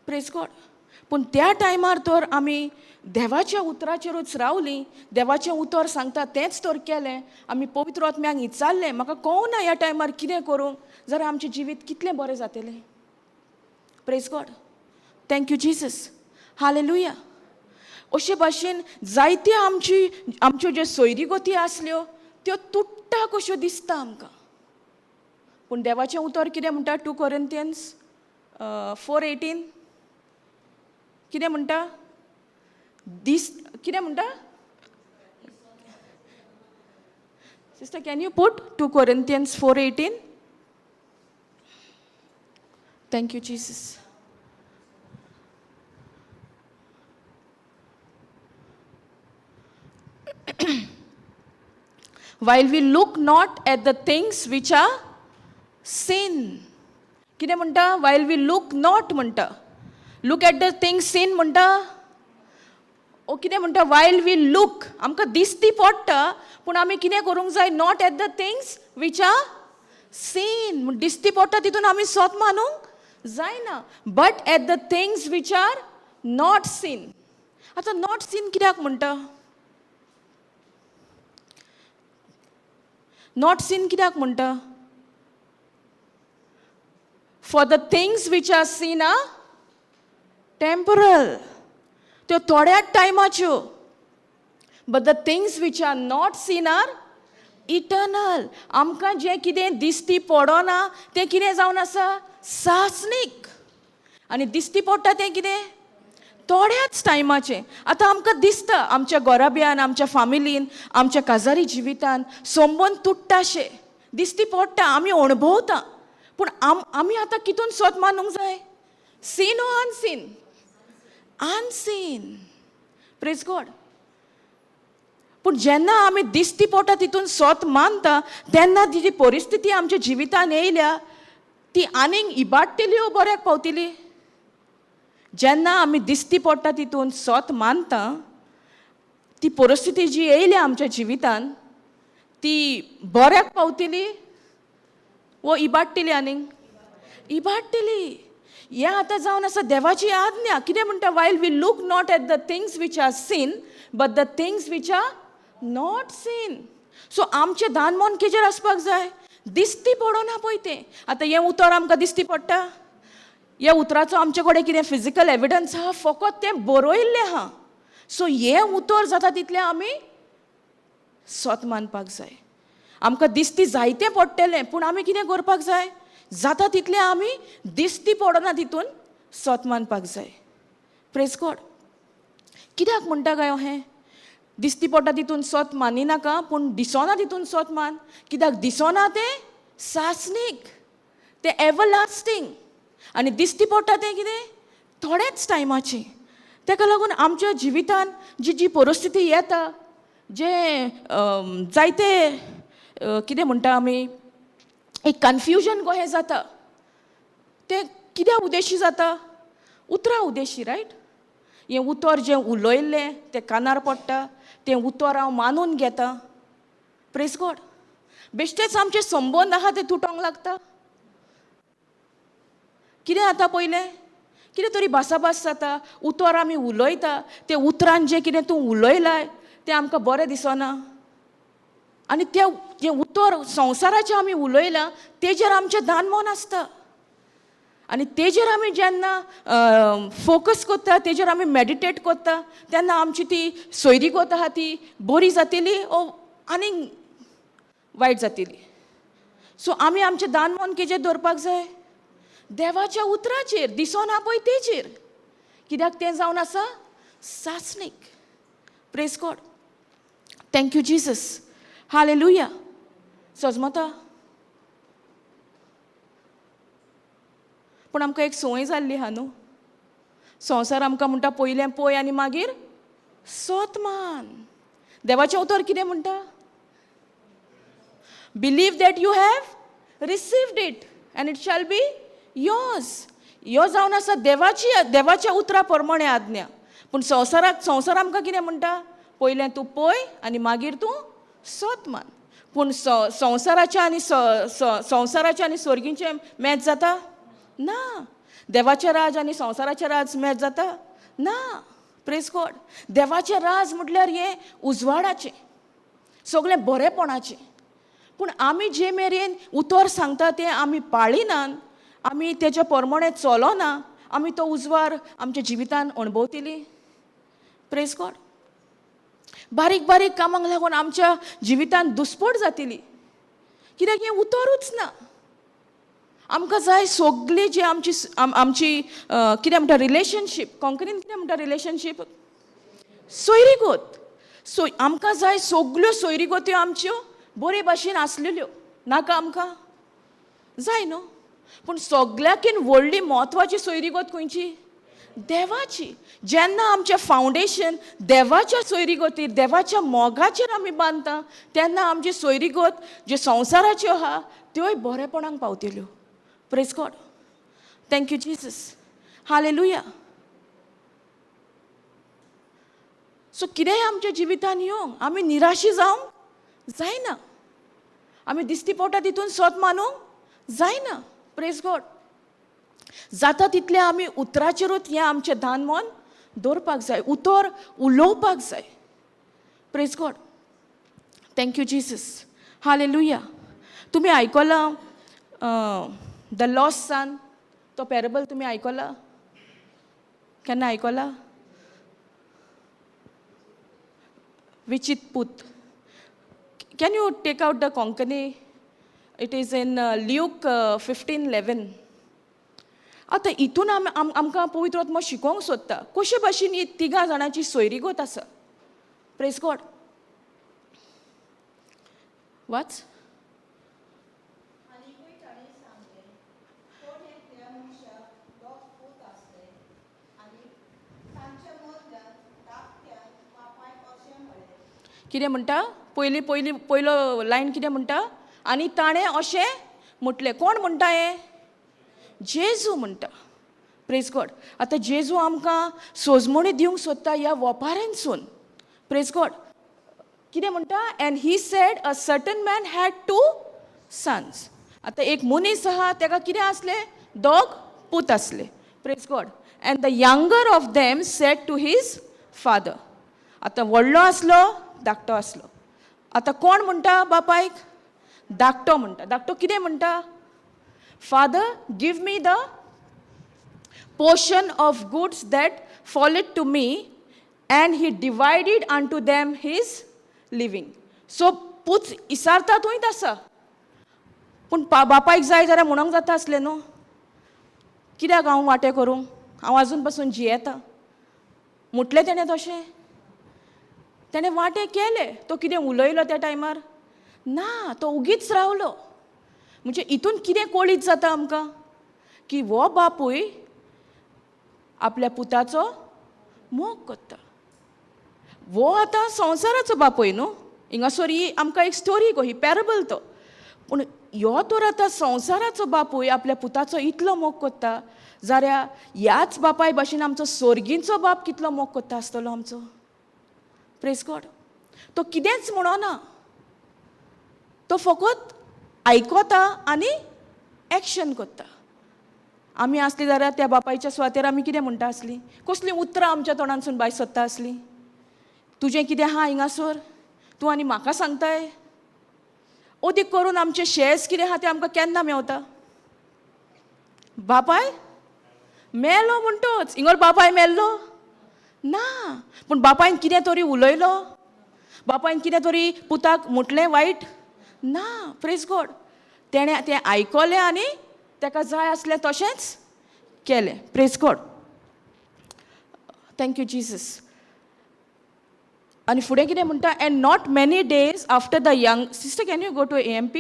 Praise God. पूण त्या टायमार तर आमी देवाच्या उतराचेरूच रावलीं, देवाचें उतर सांगता तेंच तर केलें, आमी पवित्र आत्म्याक विचारलें म्हाका कळना ह्या टायमार कितें करूं, जाल्यार आमचें जिवीत कितलें बरें जातलें. Praise God. Thank you Jesus. Hallelujah. अशे भाशेन जायत्यो आमच्यो ज्यो सोयरीगती आसल्यो त्यो तुट्टा कश्यो दिसता आमकां. पूण देवाचें उतर कितें म्हणटा? 2 Corinthians 4:18 कितें म्हणटा? कितें म्हणटा? Sister, can you put 2 Corinthians 4:18? Thank you Jesus. While we look not at the things which are sin. कितें म्हणटा? While we look not म्हणटा. Look at the things sin म्हणटा. ओ कितें म्हणटा? While we look, आमकां दिसती पडटा, पूण आमी कितें करूंक जाय? Not at the things which are sin. दिसती पडटा तितून आमी सोत मानूंक जायना. But at the things which are not sin. आतां नॉट sin कित्याक म्हणटा? नॉट sin कित्याक म्हणटा? For the things which are sin are temporal. त्यो थोड्याच टायमाच्यो. But the things which are not sin are eternal. आमकां जें कितें दिसती पडना तें कितें जावन आसा? सासनीक. आनी दिसती पडटा तें कितें? थोड्याच टायमाचें. आतां आमकां दिसता आमच्या घोराब्यान, आमच्या फॅमिलीन, आमच्या काजारी जिवितान संबंद तुट्टाशे दिसती पडटा, आमी अणभवता. पूण आमी आतां कितून सोत मानूंक जाय? सीन ओ अनसीन? अनसीन. Praise God. पूण जेन्ना आमी दिसती पडटा तितून सोत मानता तेन्ना जी परिस्थिती आमच्या जिवितान येयल्या ती आनीक इबाडटली ओ बऱ्याक पावतली? जेन्ना आमी दिसती पडटा तितून सोत मानता ती परिस्थिती जी येयल्या आमच्या जिवितान ती बऱ्याक पावतली वो इबाडटली? आनीक इबाडटली. हें आतां जावन आसा देवाची आज्ञा. कितें म्हणटा? While we look not at the things which are seen but the things which are not seen. So आमचें दान मन केजेर आसपाक जाय? दिसती पडना पळय तें. आतां हें उतर आमकां दिसती पडटा? ह्या उतराचो आमचे कडेन कितें फिजिकल एविडन्स आहा? फकत तें बरयल्लें आहा. सो हें उतर जाता तितलें आमी सोत मानपाक जाय. आमकां दिसती जायतें पडटलें, पूण आमी कितें करपाक जाय? जाता तितलें आमी दिसती पडना तितून सोत मानपाक जाय. Praise God. कित्याक म्हणटा काय हें? दिसती पडटा तितून सोत मानिनाका, पूण दिसना तितून सोत मान. कित्याक दिसना तें सासनीक, तें एवरलास्टींग. आनी दिसती पडटा तें कितें? थोड्याच टायमाचें. ताका लागून आमच्या जिवितान जी जी परिस्थिती येता, जे जायते कितें म्हणटा आमी एक कन्फ्युजन कहें जाता, तें कित्या उद्देशी जाता? उतरा उद्देशी, रायट? हें उतर जें उलयल्लें तें कानार पडटा, तें उतर हांव मानून घेता. Praise God. बेश्टेच आमचे संबंद आहा ते तुटोंक लागता. कितें जाता पयलें? कितें तरी भासाभास जाता, उतर आमी उलयता, तें उतरान जें कितें तूं उलयलाय तें आमकां बरें दिसना. आनी तें जें उतर संवसाराचें आमी उलयलां तेजेर आमचें दान मन आसता. आनी तेजेर आमी जेन्ना फोकस करता, तेजेर आमी मेडिटेट करता, तेन्ना आमची ती सोयरीगत आहा ती बरी जातली ओ आनीक वायट जातली. सो आमी आमचें दान मन केजेर दवरपाक जाय? देवाच्या उतराचेर, दिसोन आहा पळय तेजेर. कित्याक तें जावन आसा सासणीक. Praise God. Thank you Jesus. हालेलुया. सजमता. पूण आमकां एक संवय जाल्ली आहा न्हू. संवसार आमकां म्हणटा पयलें पळय आनी मागीर सोत मान. देवाचें उतर कितें म्हणटा? Believe that you have received it end it shall be yours. ह्यो जावन आसा देवाच्या उतरा प्रमाणे आज्ञा. पूण संवसार आमकां कितें म्हणटा? पयलें तूं पळय आनी मागीर तूं सोत मान. पूण संवसाराचें आनी स्वर्गीचें मॅच जाता? ना. देवाचें राज आनी संवसाराचें राज मॅच जाता? ना. Praise God. देवाचें राज म्हटल्यार हें उजवाडाचें, सगळें बरेपणाचें. पूण आमी जे मेरेन उतर सांगता तें आमी पाळिनात, आमी तेच्या प्रमाणें चलोना, आमी तो उजवाड आमच्या जिवितान अणभवतली. Praise God. बारीक बारीक कामांक लागून आमच्या जिवितान दुस्पट जातली. कित्याक हें उतरूच ना. आमकां जाय सगळी जी आमची कितें म्हणटा रिलेशनशीप, कोंकणीन कितें म्हणटा रिलेशनशीप? सोयरीगत. आमकां जाय सगळ्यो सोयरीगत्यो आमच्यो बरे भाशेन आसलेल्यो. नाका आमकां? जाय न्हू. पूण सगळ्याकीन व्हडली म्हत्वाची सोयरीगत खंयची? देवाची. जेन्ना आमचें फावंडेशन देवाच्या सोयरीगतीर, देवाच्या मोगाचेर आमी बांदता, तेन्ना आमची सोयरीगत ज्यो संवसाराच्यो आहा त्योय बरेपणाक पावतल्यो. Praise God. Thank you Jesus. हालेलुया. सो कितेंय आमच्या जिवितान येवं, आमी निराशी जावंक जायना. आमी दिसती पडटा तितून सोत मानूंक जायना. Praise God. जाता तितलें आमी उतराचेरूच हें आमचें दान मन दवरपाक जाय, उतर उलोवपाक जाय. Praise God. Thank you Jesus. Hallelujah. तुमी आयकलां द लॉस्ट सन, तो पॅरेबल तुमी आयकला? केन्ना आयकला? विचित पूत. Can you take out the Konkani? It is in Luke 15:11. आतां हितून आमकां पवित्र आत्मा शिकोवंक सोदता कशे भाशेन ही तिगा जाणांची सोयरीगत आसा. Praise God. वाच. कितें म्हणटा? पयलो लायन कितें म्हणटा? आनी ताणें अशें म्हटलें. कोण म्हणटा हें? जेजू म्हणटा. Praise God. आतां जेजू आमकां सोजमणी दिवंक सोदता ह्या वोपाऱ्यांसून. Praise God. कितें म्हणटा? And he said a certain man had 2 sons. आतां एक मनीस आहा, तेका कितें आसलें? 2 पूत आसले. Praise God. And the younger of them said to his father. आतां व्हडलो आसलो, धाकटो आसलो. आतां कोण म्हणटा बापायक? धाकटो म्हणटा. धाकटो कितें म्हणटा? Father, give me the portion of goods that falleth to me, and he divided unto them his living. So पूत इसारता थंयच आसा. पूण बापायक जाय जाल्यार म्हणूंक जाता आसलें न्हू. कित्याक हांव वांटें करूं? हांव आजून पासून जियेता. म्हटलें तेणें तशें? तेणें वांटें केलें. तो कितें उलयलो त्या टायमार? ना, तो उगीच रावलो. म्हणजे हितून कितें कळीत जाता आमकां? की हो बापूय आपल्या पुताचो मोग करता. वो आतां संवसाराचो बापूय न्हू. हिंगासर ही आमकां एक स्टोरी ही पॅरेबल तो. पूण ह्यो तर आतां संवसाराचो बापूय आपल्या पुताचो इतलो मोग करता, जाल्यार ह्याच बापाय भाशेन आमचो स्वर्गीचो बाप कितलो मोग करता आसतलो आमचो. Praise God. तो कितेंच म्हणना. तो फकत आयकता आनी एक्शन करता. आमी आसली जाल्यार त्या बापायच्या सुवातेर आमी कितें म्हणटा आसलीं? कसलीं उतरां आमच्या तोंडांसून भायर सरता आसलीं? तुजें कितें आहा हिंगासर? तूं आनी म्हाका सांगताय? अदीक करून आमचे शेअर्स कितें आहा ते आमकां केन्ना मेवता? बापाय मेलो म्हणटोच इंगोर बापाय मेल्लो ना, पूण बापायन कितें तरी उलयलो, बापायन कितें तरी पुताक म्हटलें वायट ना. Praise God. तेणें तें आयकलें आनी ताका जाय आसलें तशेंच केलें. Praise God. Thank you Jesus. आनी फुडें कितें म्हणटा, and not many days after the young sister, can you go to AMP?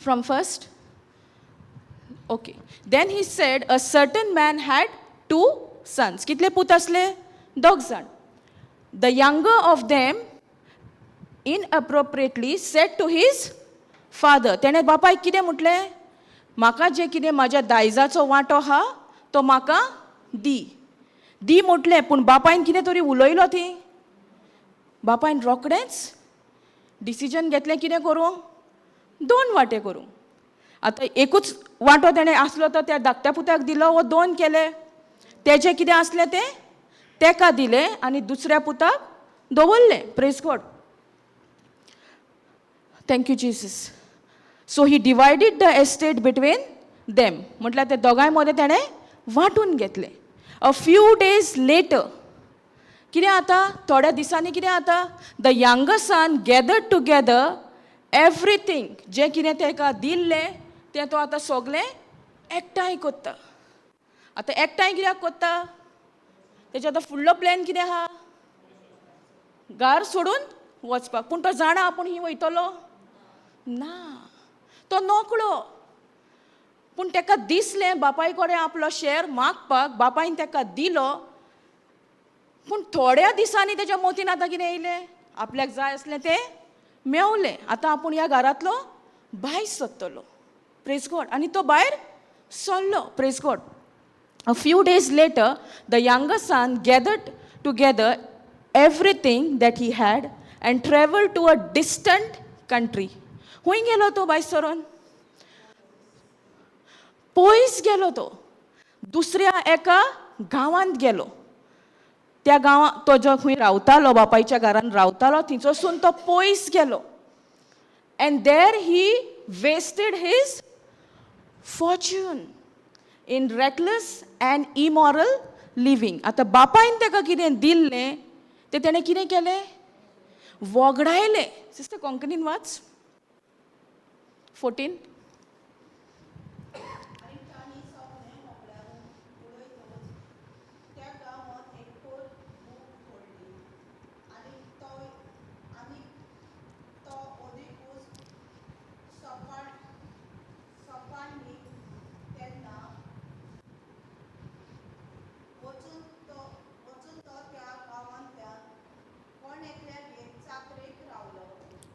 From first. Okay. Then he said a certain man had 2 sons. कितले पूत आसले? 2 जाण. The younger of them inappropriately said to his father. तेणें बापायक कितें म्हटलें, म्हाका जें कितें म्हाज्या दायजाचो वांटो आहा तो म्हाका दी म्हटलें. पूण बापायन कितें तरी उलयलो थी. बापायन रोखडेंच डिसिजन घेतलें कितें करूंक, 2 वांटे करूंक. आतां एकूच वांटो तेणें आसलो तो त्या धाकट्या पुताक दिलो, वो 2 केले. तेजें कितें आसलें तें तेका दिलें आनी दुसऱ्या पुताक दवरलें. Praise God. Thank you Jesus. So he divided the estate between them. म्हटल्यार ते दोगांय मदें तेणें वांटून घेतलें. अ फ्यू डेज लेटर कितें जाता, थोड्या दिसांनी कितें जाता, the younger son gathered together everything. जें कितें तेका दिल्लें तें तो आतां सगलें एकठांय करता. आतां एकठांय कित्याक करता, तेजे आतां फुडलो प्लॅन कितें आहा, घार सोडून वचपाक. पूण तो जाणा आपूण ही वयतलो ना, तो नोकळो. पूण ताका दिसलें बापाय कडेन आपलो शेअर मागपाक, बापायन ताका दिलो. पूण थोड्या दिसांनी तेज्या मोतीन आतां कितें येयलें, आपल्याक जाय आसलें तें मेवलें. आतां आपूण ह्या घरांतलो भायर सरतलो. Praise God. आनी तो भायर सरलो. Praise God. A few days later the younger son gathered together everything that he had and travelled to a distant country. खूंय गेलो तो भायर सरोन, पयस गेलो तो, दुसऱ्या एका गांवांत गेलो. त्या गांवांत तो जो खंय रावतालो, बापायच्या घरान रावतालो, थिंचोसून तो पयस गेलो. And there he wasted his fortune in reckless and immoral living. आतां बापायन ताका कितें दिल्लें तें तेणें कितें केलें, वगडायलें. सिस्टर कोंकणीन वाच 14.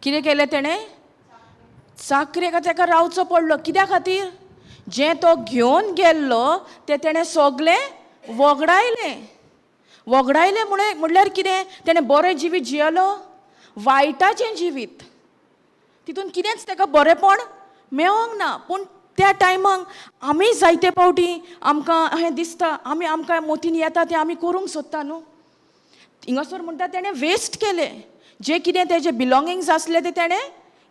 कितें केलें तेणें, चाकरेक ताका रावचो पडलो. कित्या खातीर, जें तो घेवन गेल्लो तें तेणें सगलें वगडायलें. वगडायलें म्हणल्यार कितें, तेणें बरें जिवीत जियेलो, वायटाचें जिवीत. तितून कितेंच ताका बरेंपण मेळोंक ना. पूण त्या टायमाक आमी जायते फावटी आमकां अशें दिसता, आमकां मोतीन येता तें आमी करूंक सोदता न्हू. हिंगासर म्हणटा तेणें वेस्ट केलें. जें कितें तेजें बिलॉंगिंग्स आसलें तें तेणें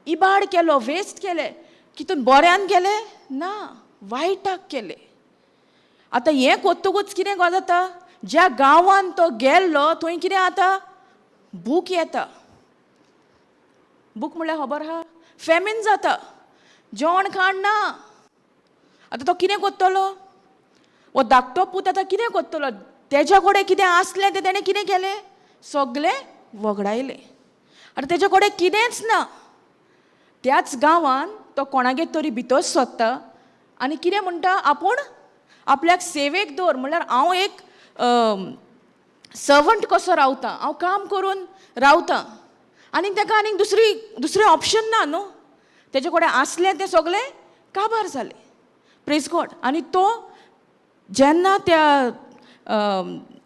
इबाड केलो, वेस्ट केलें. कितून बऱ्यान केलें ना, वायटाक केलें. आतां हें कोत्तूच कितें गो जाता, ज्या गांवांत तो गेल्लो थंय कितें जाता, भूक येता. भूक म्हळ्यार खबर आहा, फॅमिन जाता, जेवण खाण ना. आतां तो कितें कोत्तलो, वो धाकटो पूत आतां कितें कोत्तलो, तेज्या कडेन कितें आसलें तें तेणें कितें केलें, सगलें वगडायलें. आतां तेजे कडेन कितेंच ना. त्याच गांवांत तो कोणागेर तरी भितर सोदता आनी कितें म्हणटा, आपूण आपल्याक सेवेक दवर. म्हळ्यार हांव एक सर्वंट कसो रावतां, हांव काम करून रावतां. आनी ताका आनीक दुसरें ऑप्शन ना न्हू. तेजे कडेन आसलें तें सगलें काबार जालें. Praise God. आनी तो जेन्ना त्या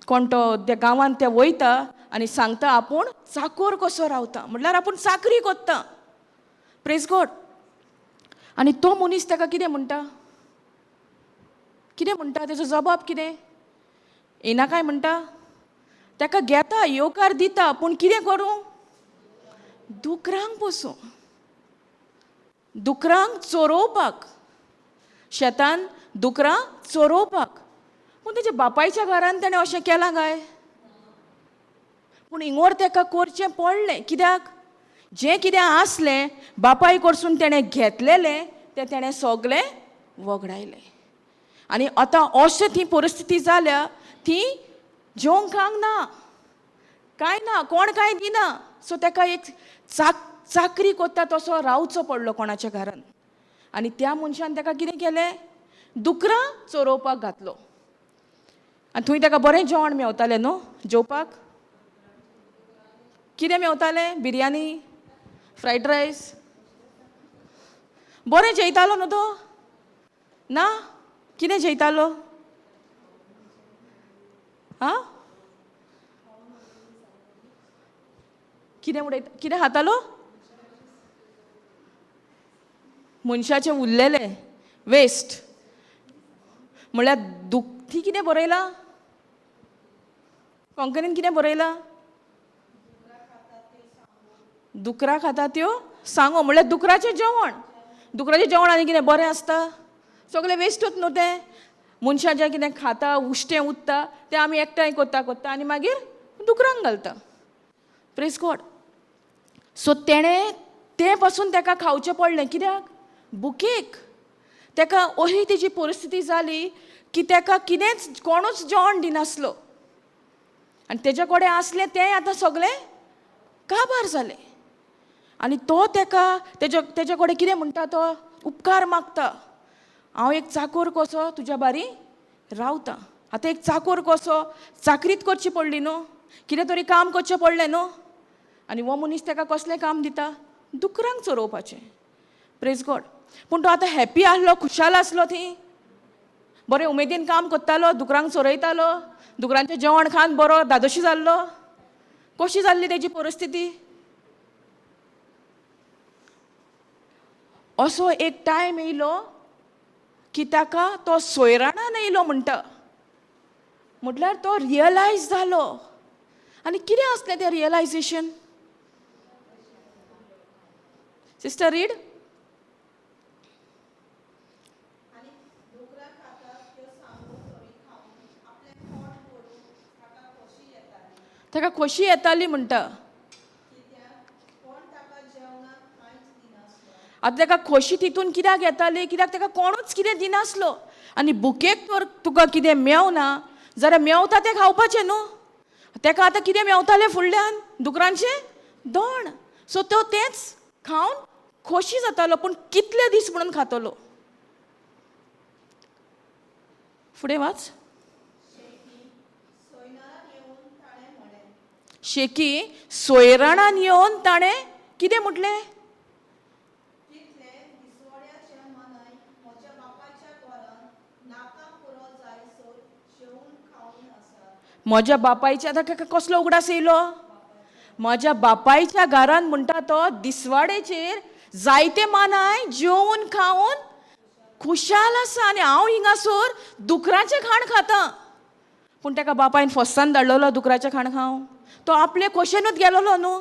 कोण तो त्या गांवांत ते वयता आनी सांगता आपूण चाकोर कसो रावता, म्हटल्यार आपूण चाकरी कोत्ता. Praise God. आनी तो मनीस ताका कितें म्हणटा, तेजो जबाब कितें, येना काय म्हणटा, ताका घेता, येवकार दिता, पूण कितें करूं, दुकरांक पसून दुकरांक चोरोवपाक शेतान दुकरां चोरोवपाक. पूण तेच्या बापायच्या घरान ताणें अशें केलां काय? पूण हिंगोर ताका करचें पडलें. कित्याक? जें कितें आसलें बापाय कडसून ताणें घेतलेलें तें ताणें सगळें वगडायलें. आनी आतां अशें ती परिस्थिती जाल्या ती जेवंक खावंक ना, कांय ना, कोण कांय दिना. सो ताका एक चाकरी कोत्ता तसो रावचो पडलो कोणाच्या घरान. आनी त्या मनशान ताका कितें केलें? दुकरां चोरोवपाक घातलो. आनी थंय ताका बरें जेवण मेवतालें न्हू जेवपाक. कितें मेवतालें? Biryani, fried rice. बरें जेयतालो न्हू तो? ना, कितें जेयतालो? आं? कितें खातालो? मनशाचें उरलेलें वेस्ट. म्हळ्यार ती कितें बरयलां? कोंकणीन कितें बरयलां? दुकरां खाता त्यो सांगो. म्हळ्यार दुकराचें जेवण. दुकराचें जेवण आनी कितें बरें आसता? सगळें वेस्टूच न्हू तें. मनशां जें कितें खाता उश्टें उरता तें आमी एकठांय कोत्ता आनी मागीर दुकरांक घालता. Praise God. सो तेणें तें पासून ताका खावचें पडलें. कित्याक? बुकेक. ताका अशी तेजी परिस्थिती जाली की ताका कितेंच कोणूच जेवण दिनासलो. आनी तेजे कडेन आसलें तें आतां सगळें काबार जालें. आनी तो तेजे कडेन कितें म्हणटा? तो उपकार मागता. हांव एक चाकर कसो तुज्या बारी रावतां. आतां एक चाकर कसो चाकरीत करची पडली न्हू, कितें तरी काम करचें पडलें न्हू. आनी हो मनीस ताका कसलें काम दिता? दुकरांक चोरोवपाचें. Praise God. पूण तो आतां हॅप्पी आसलो, खुशाल आसलो थंय. बरें उमेदीन काम करतालो, दुकरांक चोरयतालो, दुकरांचें जेवण खावन बरो धादोशी जाल्लो. कशी जाल्ली तेजी परिस्थिती? असो एक टायम येयलो की ताका तो सोयराणान येयलो म्हणटा. म्हटल्यार तो रियलायज जालो. आनी कितें आसलें तें रियलायजेशन? Sister read. ताका खोशी येताली म्हणटा. आतां ताका खोशी तितून कित्याक येताली? कित्याक ताका कोणूच कितें दिनासलो. आनी बुकेक तर तुका कितें मेवना जाल्यार मेवता तें खावपाचें न्हू. ताका आतां कितें मेवतालें फुडल्यान? दुकरांचें दोण. सो तो तेंच खावन खोशी जातालो. पूण कितले दीस म्हणून खातलो? फुडें वाच. शेकी सोयराणान येवन ताणें कितें म्हटलें? म्हज्या बापायच्या. आतां कसलो उगडास येयलो? म्हज्या बापायच्या घरान म्हणटा तो दिसवाडेचेर जायते मानाय जेवून खावन खुशाल आसा. आनी हांव हिंगासोर दुकराचें खाण खाता. पूण ताका बापायन फस्सान धाडलेलो दुकराचें खाण खावंक. तो आपले खोशेनूच गेलोलो न्हू.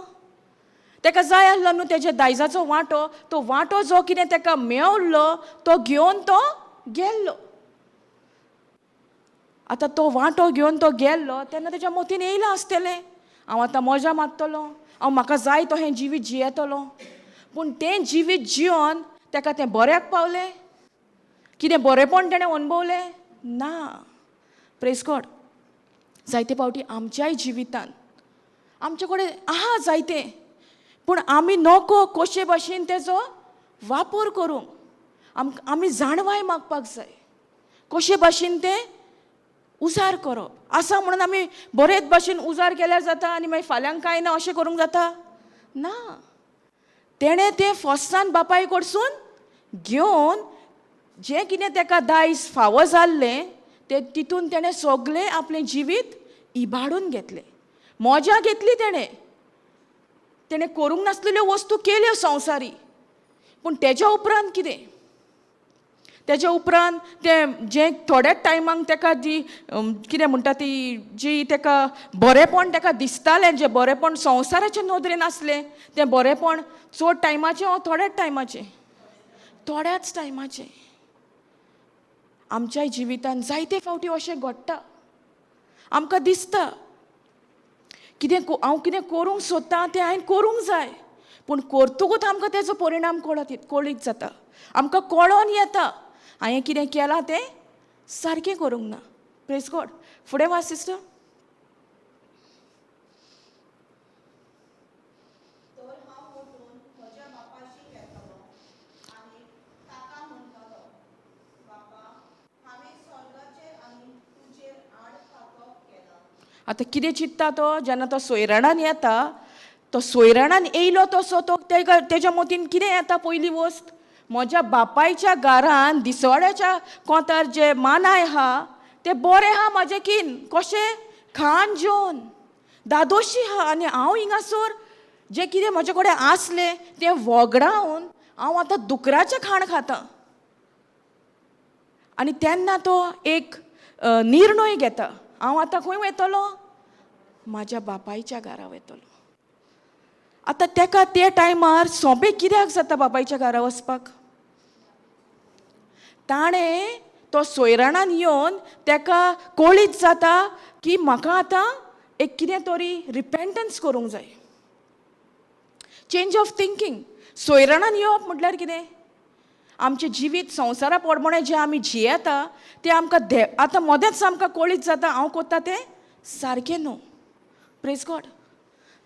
ताका जाय आसलो न्हू तेजे दायजाचो वांटो. तो वांटो जो कितें ताका मेवल्लो तो घेवन तो गेल्लो. आतां तो वांटो घेवन तो गेल्लो तेन्ना तेज्या मोतीन येयलां आसतलें हांव आतां मजा मारतलों, हांव म्हाका जाय तो हें जिवीत जियेतलों. पूण तें जिवीत जियोन ताका तें बऱ्याक पावलें? कितें बरेंपण तेणें अणभवलें? ना. Praise God. जायते फावटी आमच्याय जिवितान आमचे कडेन आहा जायतें, पूण आमी नोको कशे भाशेन तेजो वापर करूंक आमी जाणवाय मागपाक जाय. कशे भाशेन तें उजार करप. आसा म्हणून आमी बरेच भाशेन उजार केल्यार जाता आनी मागीर फाल्यांक कांय ना अशें करूंक जाता? ना. तेणें तें फस्सान बापाय कडसून घेवन जें कितें ताका दायज फावो जाल्लें तें तितून तेणें सगळें आपलें जिवीत इबाडून घेतलें. मजा घेतली तेणें करूंक नासलेल्यो वस्तू केल्यो संवसारी. पूण तेज्या उपरांत कितें? तेज्या उपरांत ते जे थोड्याच टायमांक ताका जी कितें म्हणटा ती जी ताका बरेपण ताका दिसतालें, जें बरेपण संवसाराच्या नदरेन आसलें, तें बरेपण चड टायमाचें वा थोड्याच टायमाचें? थोड्याच टायमाचें. आमच्याय जिवितांत जायते फावटी अशें घडटा. आमकां दिसता हांव कितें करूंक सोदतां तें हांवें करूंक जाय, पूण करतकूच आमकां तेजो परिणाम कळीत जाता. आमकां कळोन येता हांवें कितें केलां तें सारकें करूंक ना. Praise God. फुडें वाच सिस्टर. आतां कितें चिंतता तो जेन्ना तो सोयराणान येता, तो सोयराणान येयलो तसो तो तेज्या मतीन कितें येता पयली वस्त? म्हज्या बापायच्या घरान दिसवाड्याच्या कोंतार जे मानाय आहा ते बरें आहा म्हाजे कीन. कशें? खावन जेवन दादोशी आहा, आनी हांव हिंगासोर जें कितें म्हजे कडेन आसलें तें वगडावन हांव आतां दुकराचें खाण खातां. आनी तेन्ना तो एक निर्णय घेता, हांव आतां खंय वयतलो? म्हाज्या बापायच्या घरा वयतलो. आतां तेका ते टायमार सोबें कित्याक जाता बापायच्या घरा वचपाक? ताणें तो सोयराणान येवन ताका कळीत जाता की म्हाका आतां एक कितें तरी रिपेंटन्स करूंक जाय. Change of thinking. सोयराणान येवप म्हटल्यार कितें? आमचें जिवीत संवसारा पोरमोणें जें आमी जियेता तें आमकां आतां मोदेंच आमकां कळीत जाता हांव कोत्ता तें सारकें न्हू. Praise God.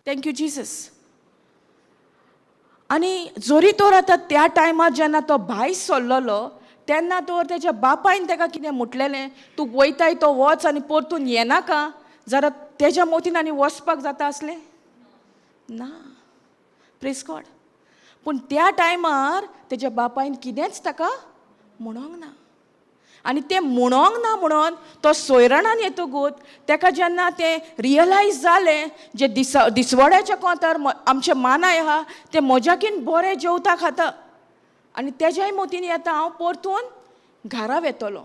Thank you Jesus. आनी जोरी तर आतां त्या टायमार जेन्ना तो भायर सरलोलो तेन्ना तर तेज्या बापायन ताका कितें म्हटलेलें, तूं वयताय तो वच आनी परतून येनाका, जाल्यार तेज्या मतीन आनी वचपाक जाता आसलें ना. Praise God. पूण त्या टायमार तेज्या बापायन कितेंच ताका म्हणोंक ना. आनी तें म्हणोंक ना म्हणोन तो सोयराणान येतकूच ताका जेन्ना तें रियलायज जालें जे दिसवड्याच्या कोंतार आमचें मानाय आहा तें म्हज्याकीन बरें जेवता खाता, आनी तेज्याय मतीन येता हांव परतून घरा वेतलो.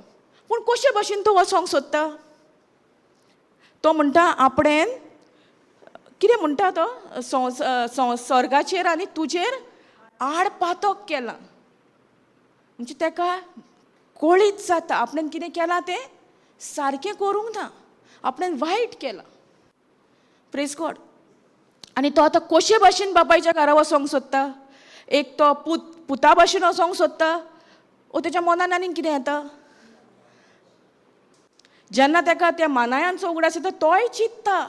पूण कशे भाशेन तो वचोंक सोदता? तो म्हणटा आपणें कितें म्हणटा तो? सर्गाचेर आनी तुजेर आडपातक केलां. म्हणजे ताका कळीत जाता आपणें कितें केलां तें सारकें करूंक ना, आपणें वायट केलां. Praise God. आनी तो आतां कशे भाशेन बापायच्या घरा वचोंक सोदता? एक तो पुता भाशेन वचोंक सोदता, वो तेज्या मनान आनीक कितें येता? जेन्ना ताका त्या मानायांचो उगडास येता तोय चिंतता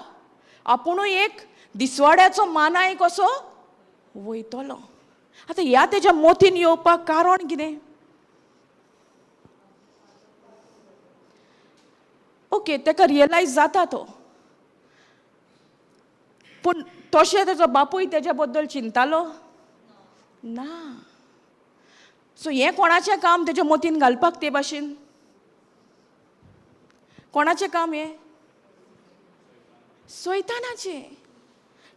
आपुणूय एक दिसवाड्याचो मानाय कसो वयतलो. आतां ह्या तेज्या मतीन येवपाक कारण कितें? ओके, ताका रियलायज जाता तो, पूण तशें तेजो बापूय तेज्या बद्दल चिंतालो ना. सो हें कोणाचें काम तेज्या मतीन घालपाक ते भाशेन? कोणाचें काम हें? सैतानाचें.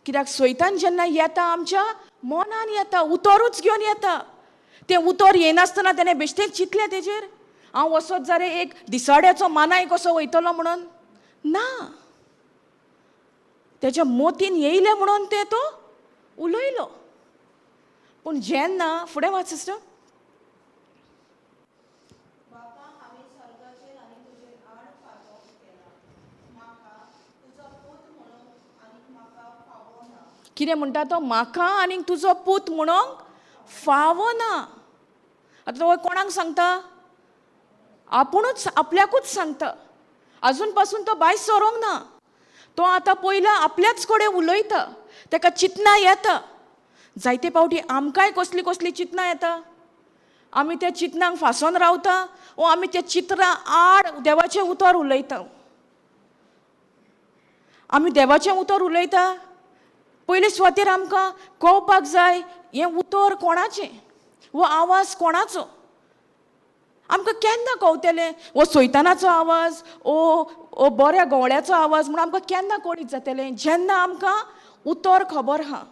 कित्याक सैतान जेन्ना येता आमच्या मनान येता, उतोरूच घेवन येता. तें उतर येनासतना तेणें बेश्टेच चिंतलें तेजेर, हांव वसत जाल्यार एक दिसाड्याचो मानाय कसो वयतलो म्हणून? ना. तेज्या मतीन येयलें म्हणून तें तो उलयलो. पूण जेन्ना फुडें वाच सिस्टर. कितें म्हणटा तो? म्हाका आनीक तुजो पूत म्हणोंक फावो ना. आतां तो कोणाक सांगता? आपुणूच आपल्याकूच सांगता. आजून पासून तो भायर सरोंक ना. तो आतां पयला आपल्याच कडेन उलयता, ताका चिंतना येता. जायते फावटी आमकांय कसली कसली चिंतना येता. आमी त्या चिंतनांक फांसोन रावता, वो आमी त्या चिंतना आड देवाचें उतर उलयता. आमी देवाचें उतर उलयता, पयले सुवातेर आमकां कळपाक जाय हें उतर कोणाचें, वो आवाज कोणाचो. आमकां केन्ना कळटलें वो सैतानाचो आवाज ओ बऱ्या गवळ्याचो आवाज म्हूण आमकां केन्ना कळीत जातलें? जेन्ना आमकां उतर खबर आहा.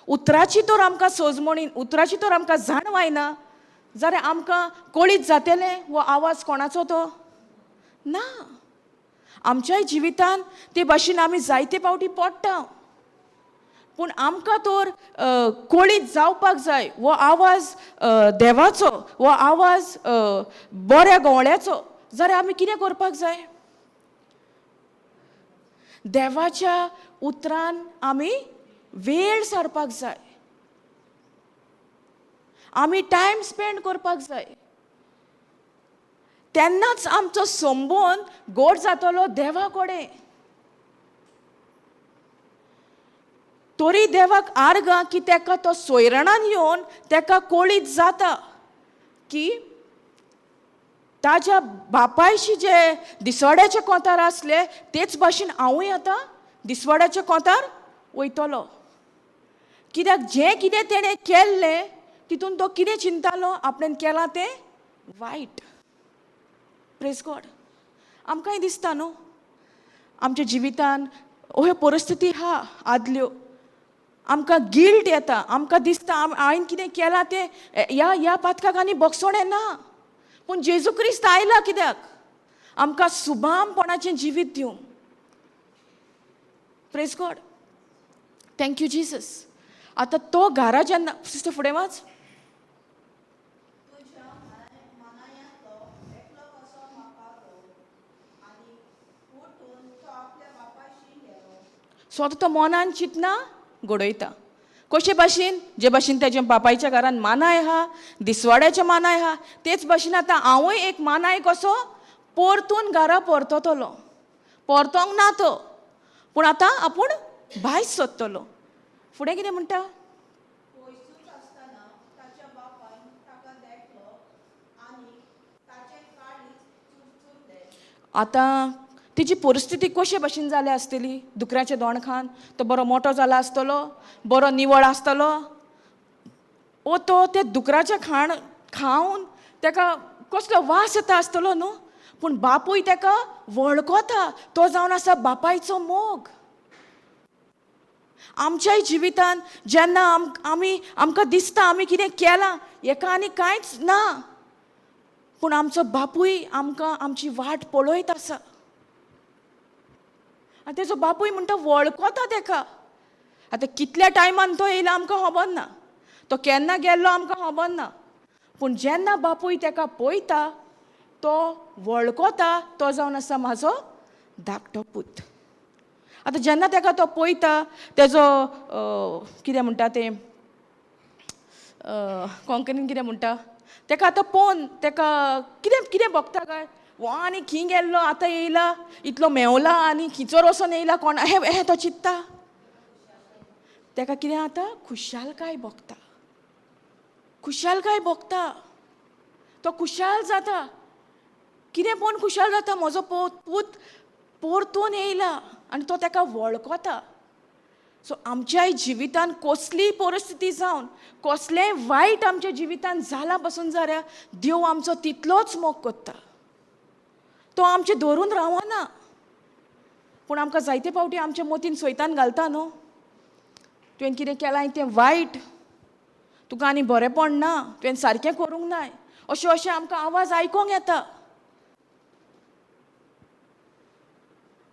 उतराची तर आमकां सोजमणी, उतराची तर आमकां जाणवायना जाल्यार आमकां कळीत जातलें वो आवाज कोणाचो तो ना. आमच्याय जिवितान ते भाशेन आमी जायते फावटी पडटा, पूण आमकां तर कळीत जावपाक जाय वो आवाज देवाचो, वो आवाज बऱ्या गवळ्याचो, जाल्यार आमी कितें करपाक जाय? देवाच्या उतरान आमी वेळ सारपाक जाय, आमी टायम स्पेंड करपाक जाय. तेन्नाच आमचो संबंद गोड जातलो देवा कडेन. तोरी देवाक आर्गां की तेका तो सोयरणान येवन तेका कळीत जाता की ताज्या बापायशी जे दिसवाड्याचे कोंतार आसले तेच भाशेन हांवूय आतां दिसवाड्याच्या कोंतार वयतलो. कित्याक जें कितें तेणें केल्लें तितून तो कितें चिंतालो? आपणें केलां तें वायट. Praise God. आमकांय दिसता न्हू, आमच्या जिवितान ह्यो परिस्थिती आहा आदल्यो, आमकां गिल्ट येता, आमकां दिसता हांवें कितें केलां तें ह्या पातकाक आनी बोगसोणें ना. पूण जेजू क्रिस्त आयला कित्याक? आमकां सुबामपणाचें जिवीत दिवंक. Praise God. Thank you Jesus. आतां तो घरा जेन्ना सिस्टर फुडें वाच. सो आतां तो मोनान चिंतना घडयता. कशे भाशेन? जे भाशेन तेज्या बापायच्या घरान मानाय आहा, दिसवाड्याच्या मानाय आहा, तेच भाशेन आतां हांवूय एक मानाय कसो परतून घरा परततलो. परतोंक ना तो, पूण आतां आपूण भायर सरतलो. फुडें कितें म्हणटा? आतां तिची परिस्थिती कशे भाशेन जाल्या आसतली? दुकऱ्याच्या दोणखान तो बरो मोठो जाला आसतलो, बरो निवळ आसतलो, ओ तो ते दुकराचें खाण खावन तेका कसलो वास येता आसतलो न्हू. पूण बापूय तेका वळखता, तो जावन आसा बापायचो मोग. आमच्याय जिवितान जेन्ना आमकां दिसता आमी कितें केलां, हेका आनी कांयच ना, पूण आमचो बापूय आमकां आमची वाट पळयत आसा. आनी तेजो बापूय म्हणटा वळखता तेका. आतां कितल्या टायमान तो येयला आमकां खबर ना, तो केन्ना गेल्लो आमकां खबर ना, पूण जेन्ना बापूय तेका पळयता तो वळखता, तो जावन आसा म्हाजो धाकटो पूत. आतां जेन्ना तेका तो पळयता, तेजो कितें म्हणटा तें कोंकणीन कितें म्हणटा, तेका आतां पळोवन तेका कितें कितें भोगता काय? वो आनी खी गेल्लो आतां येयला, इतलो मेवला आनी खिचोर वचोन येयला कोण हे तो चिंत्ता. तेका कितें आतां खुशालकाय भोगता, खुशालकाय भोगता. तो खुशाल जाता. कितें पळोवन खुशाल जाता? म्हजो पूत परतून येयला आनी तो तेका वळखता. सो आमच्याय जिवितान कसलीय परिस्थिती जावन, कसलेंय वायट आमच्या जिवितान जाला पासून जाल्यार देव आमचो तितलोच मोग करता. तो आमचें धरून रावना. पूण आमकां जायते फावटी आमच्या मतीन सैतान घालता न्हू, तुवें कितें केलां तें वायट, तुका आनी बरेंपण ना, तुवें सारकें करूंक नाय, अशें आमकां आवाज आयकोंक येता.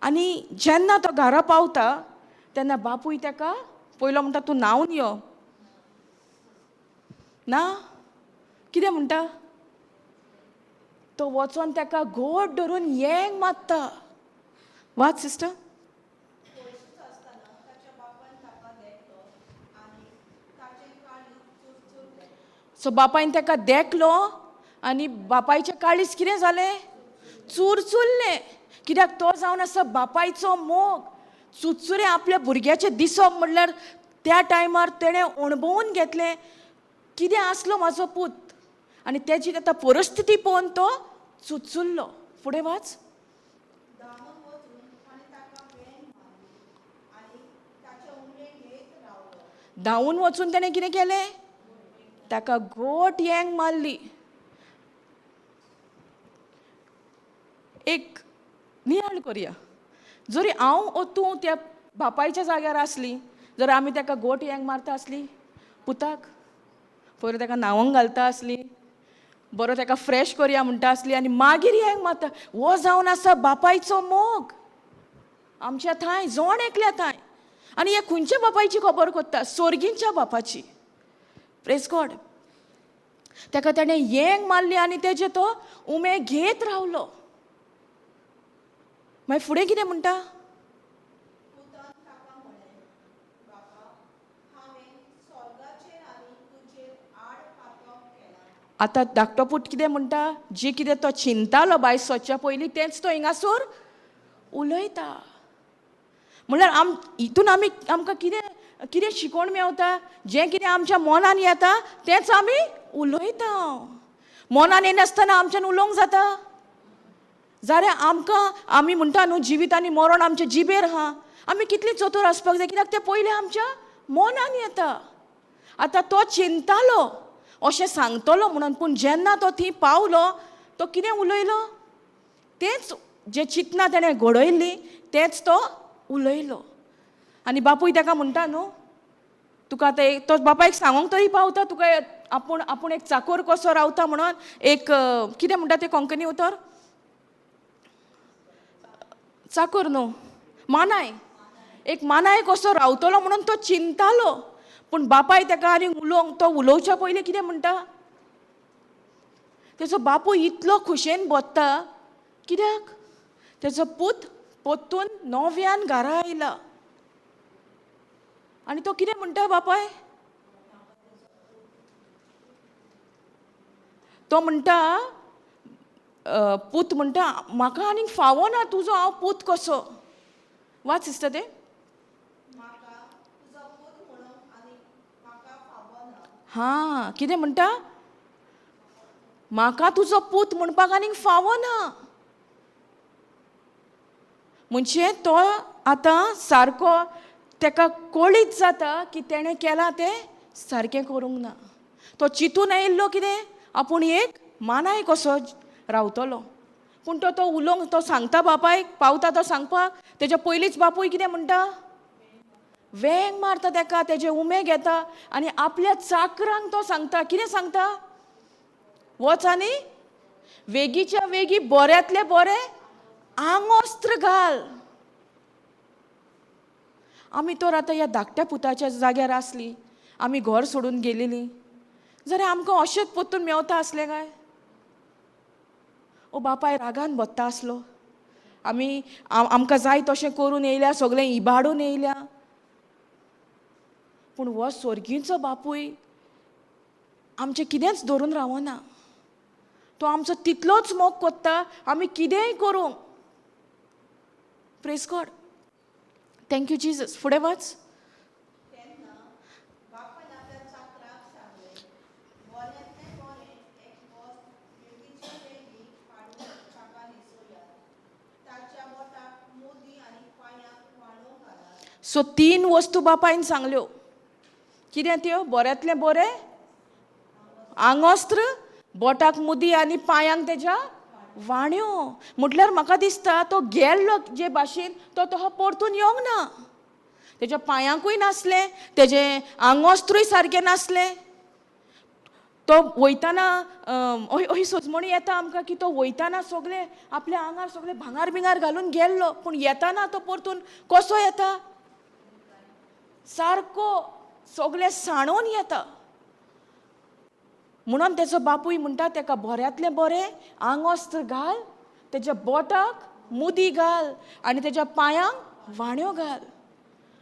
आनी जेन्ना तो घरा पावता तेन्ना बापूय तेका पयलो म्हणटा तूं न्हांवन यो. ना, कितें म्हणटा? तो वचोन तेका घोट धरून येंग मारता. वाच सिस्टर. सो बापायन तेका देखलो आनी बापायचें काळीज कितें जालें? चुरचुरलें. कित्याक तो जावन आसा बापायचो मोग. चुरचुरें आपल्या भुरग्याचें दिसप म्हणल्यार त्या टायमार तेणें अणभवून घेतलें कितें आसलो म्हाजो पूत, आनी तेजी आतां परिस्थिती पळोवन तो चुचुल्लो. फुडें वाच. धांवून वचून तेणें कितें केलें? ताका घोट येंग मारली. एक नियाळ करया, जरी हांव ओ तूं त्या बापायच्या जाग्यार आसली, जर आमी ताका घोट येंग मारता आसली पुताक, पयर ताका न्हांवोंक घालता आसली, बरो ताका फ्रेश करया म्हणटा आसली आनी मागीर हें मात हो जावन आसा बापायचो मोग आमच्या थंय जोण एकल्या थंय. आनी हे खंयच्या बापायची खबर कोत्ता? सोर्गींच्या बापाची. Praise God. ताका ताणें येंग मारली आनी तेजे तो उमे घेत रावलो. मागीर फुडें कितें म्हणटा? आतां धाकटो पूत कितें म्हणटा? जी कितें तो चिंतालो बाय सोदच्या पयलीं तेंच तो हिंगासोर उलयता. म्हणल्यार हितून आमकां कितें कितें शिकोवण मेवता? जें कितें आमच्या मनान येता तेंच आमी उलयता. मनान येनासतना आमच्यान उलोवंक जाता? जाल्यार आमी म्हणटा न्हू जिवीत आनी मरण आमच्या जिबेर आहा. आमी कितली चतूर आसपाक जाय कित्याक तें पयलें आमच्या मनान येता. आतां तो चिंतालो अशें सांगतलो म्हणून, पूण जेन्ना तो थंय पावलो तो कितें उलयलो? तेंच जें चिंतना तेणें घडयल्ली तेंच तो उलयलो. आनी बापूय ताका म्हणटा न्हू, तुका आतां तो बापायक सांगूंक तरी पावता तुका आपूण एक चाकोर कसो रावता म्हणून. एक कितें म्हणटा तें कोंकणी उतर? चाकोर न्हू, मानाय. एक मानाय कसो रावतलो म्हणून तो चिंतालो. पूण बापाय ताका आनी तो उलोवच्या पयलीं कितें म्हणटा? तेजो बापूय इतलो खुशेन बोत्ता कित्याक? तेजो पूत पोत्तून नव्यान घरा आयला. आनी तो कितें म्हणटा बापाय? तो म्हणटा, पूत म्हणटा म्हाका आनीक फावो ना तुजो हांव पूत कसो. वाच सिस्टर तें. हां, कितें म्हणटा? म्हाका तुजो पूत म्हणपाक आनीक फावो ना. म्हणजे तो आतां सारको ताका कळीत जाता की तेणें केलां तें सारकें करूंक ना. तो चिंतून आयिल्लो कितें? आपूण एक मानाय कसो रावतलो. पूण तो उलोवंक तो सांगता बापायक, पावता तो सांगपाक, तेज्या पयलींच बापूय कितें म्हणटा? वेंग मारता ताका, तेजे उमे घेता आनी आपल्या चाकरांक तो सांगता. कितें सांगता? वच आनी वेगीच्या वेगी बऱ्यांतले बरें आंगोस्त्र घाल. आमी तर आतां ह्या धाकट्या पुताच्या जाग्यार आसली, आमी घर सोडून गेलेलीं, जाल्यार आमकां अशेंच पोत्तून मेवता आसलें काय? ओ बापाय रागान बसता आसलो. आमकां जाय तशें करून येयल्या, सगळें इबाडून येयल्या. पूण हो सोर्गीचो बापूय आमचें कितेंच धरून रावना. तो आमचो तितलोच मोग कोत्ता आमी कितेंय करूं. Praise God. Thank you Jesus. फुडें वच. सो 3 वस्तू बापायन सांगल्यो. कितें त्यो? बऱ्यांतलें बरें आंगोस्त्र, बोटाक मुदी आनी पांयांक तेज्या वाण्यो. म्हटल्यार म्हाका दिसता तो गेल्लो जे भाशेन तो परतून येवंक ना. तेज्या पांयांकूय नासलें, तेजें आंगोस्त्रूय सारकें नासलें. तो वयताना अशी सोजमणी येता आमकां की तो वयताना सगळें आपल्या आंगार सगळें भांगार बिंगार घालून गेल्लो, पूण येताना तो परतून कसो येता? सारको सगळें साणून येता. म्हणून तेजो बापूय म्हणटा ताका बऱ्यांतलें बरें आंगोस्त्र घाल, तेज्या बोटाक मुदी घाल आनी तेज्या पांयांक वाण्यो घाल.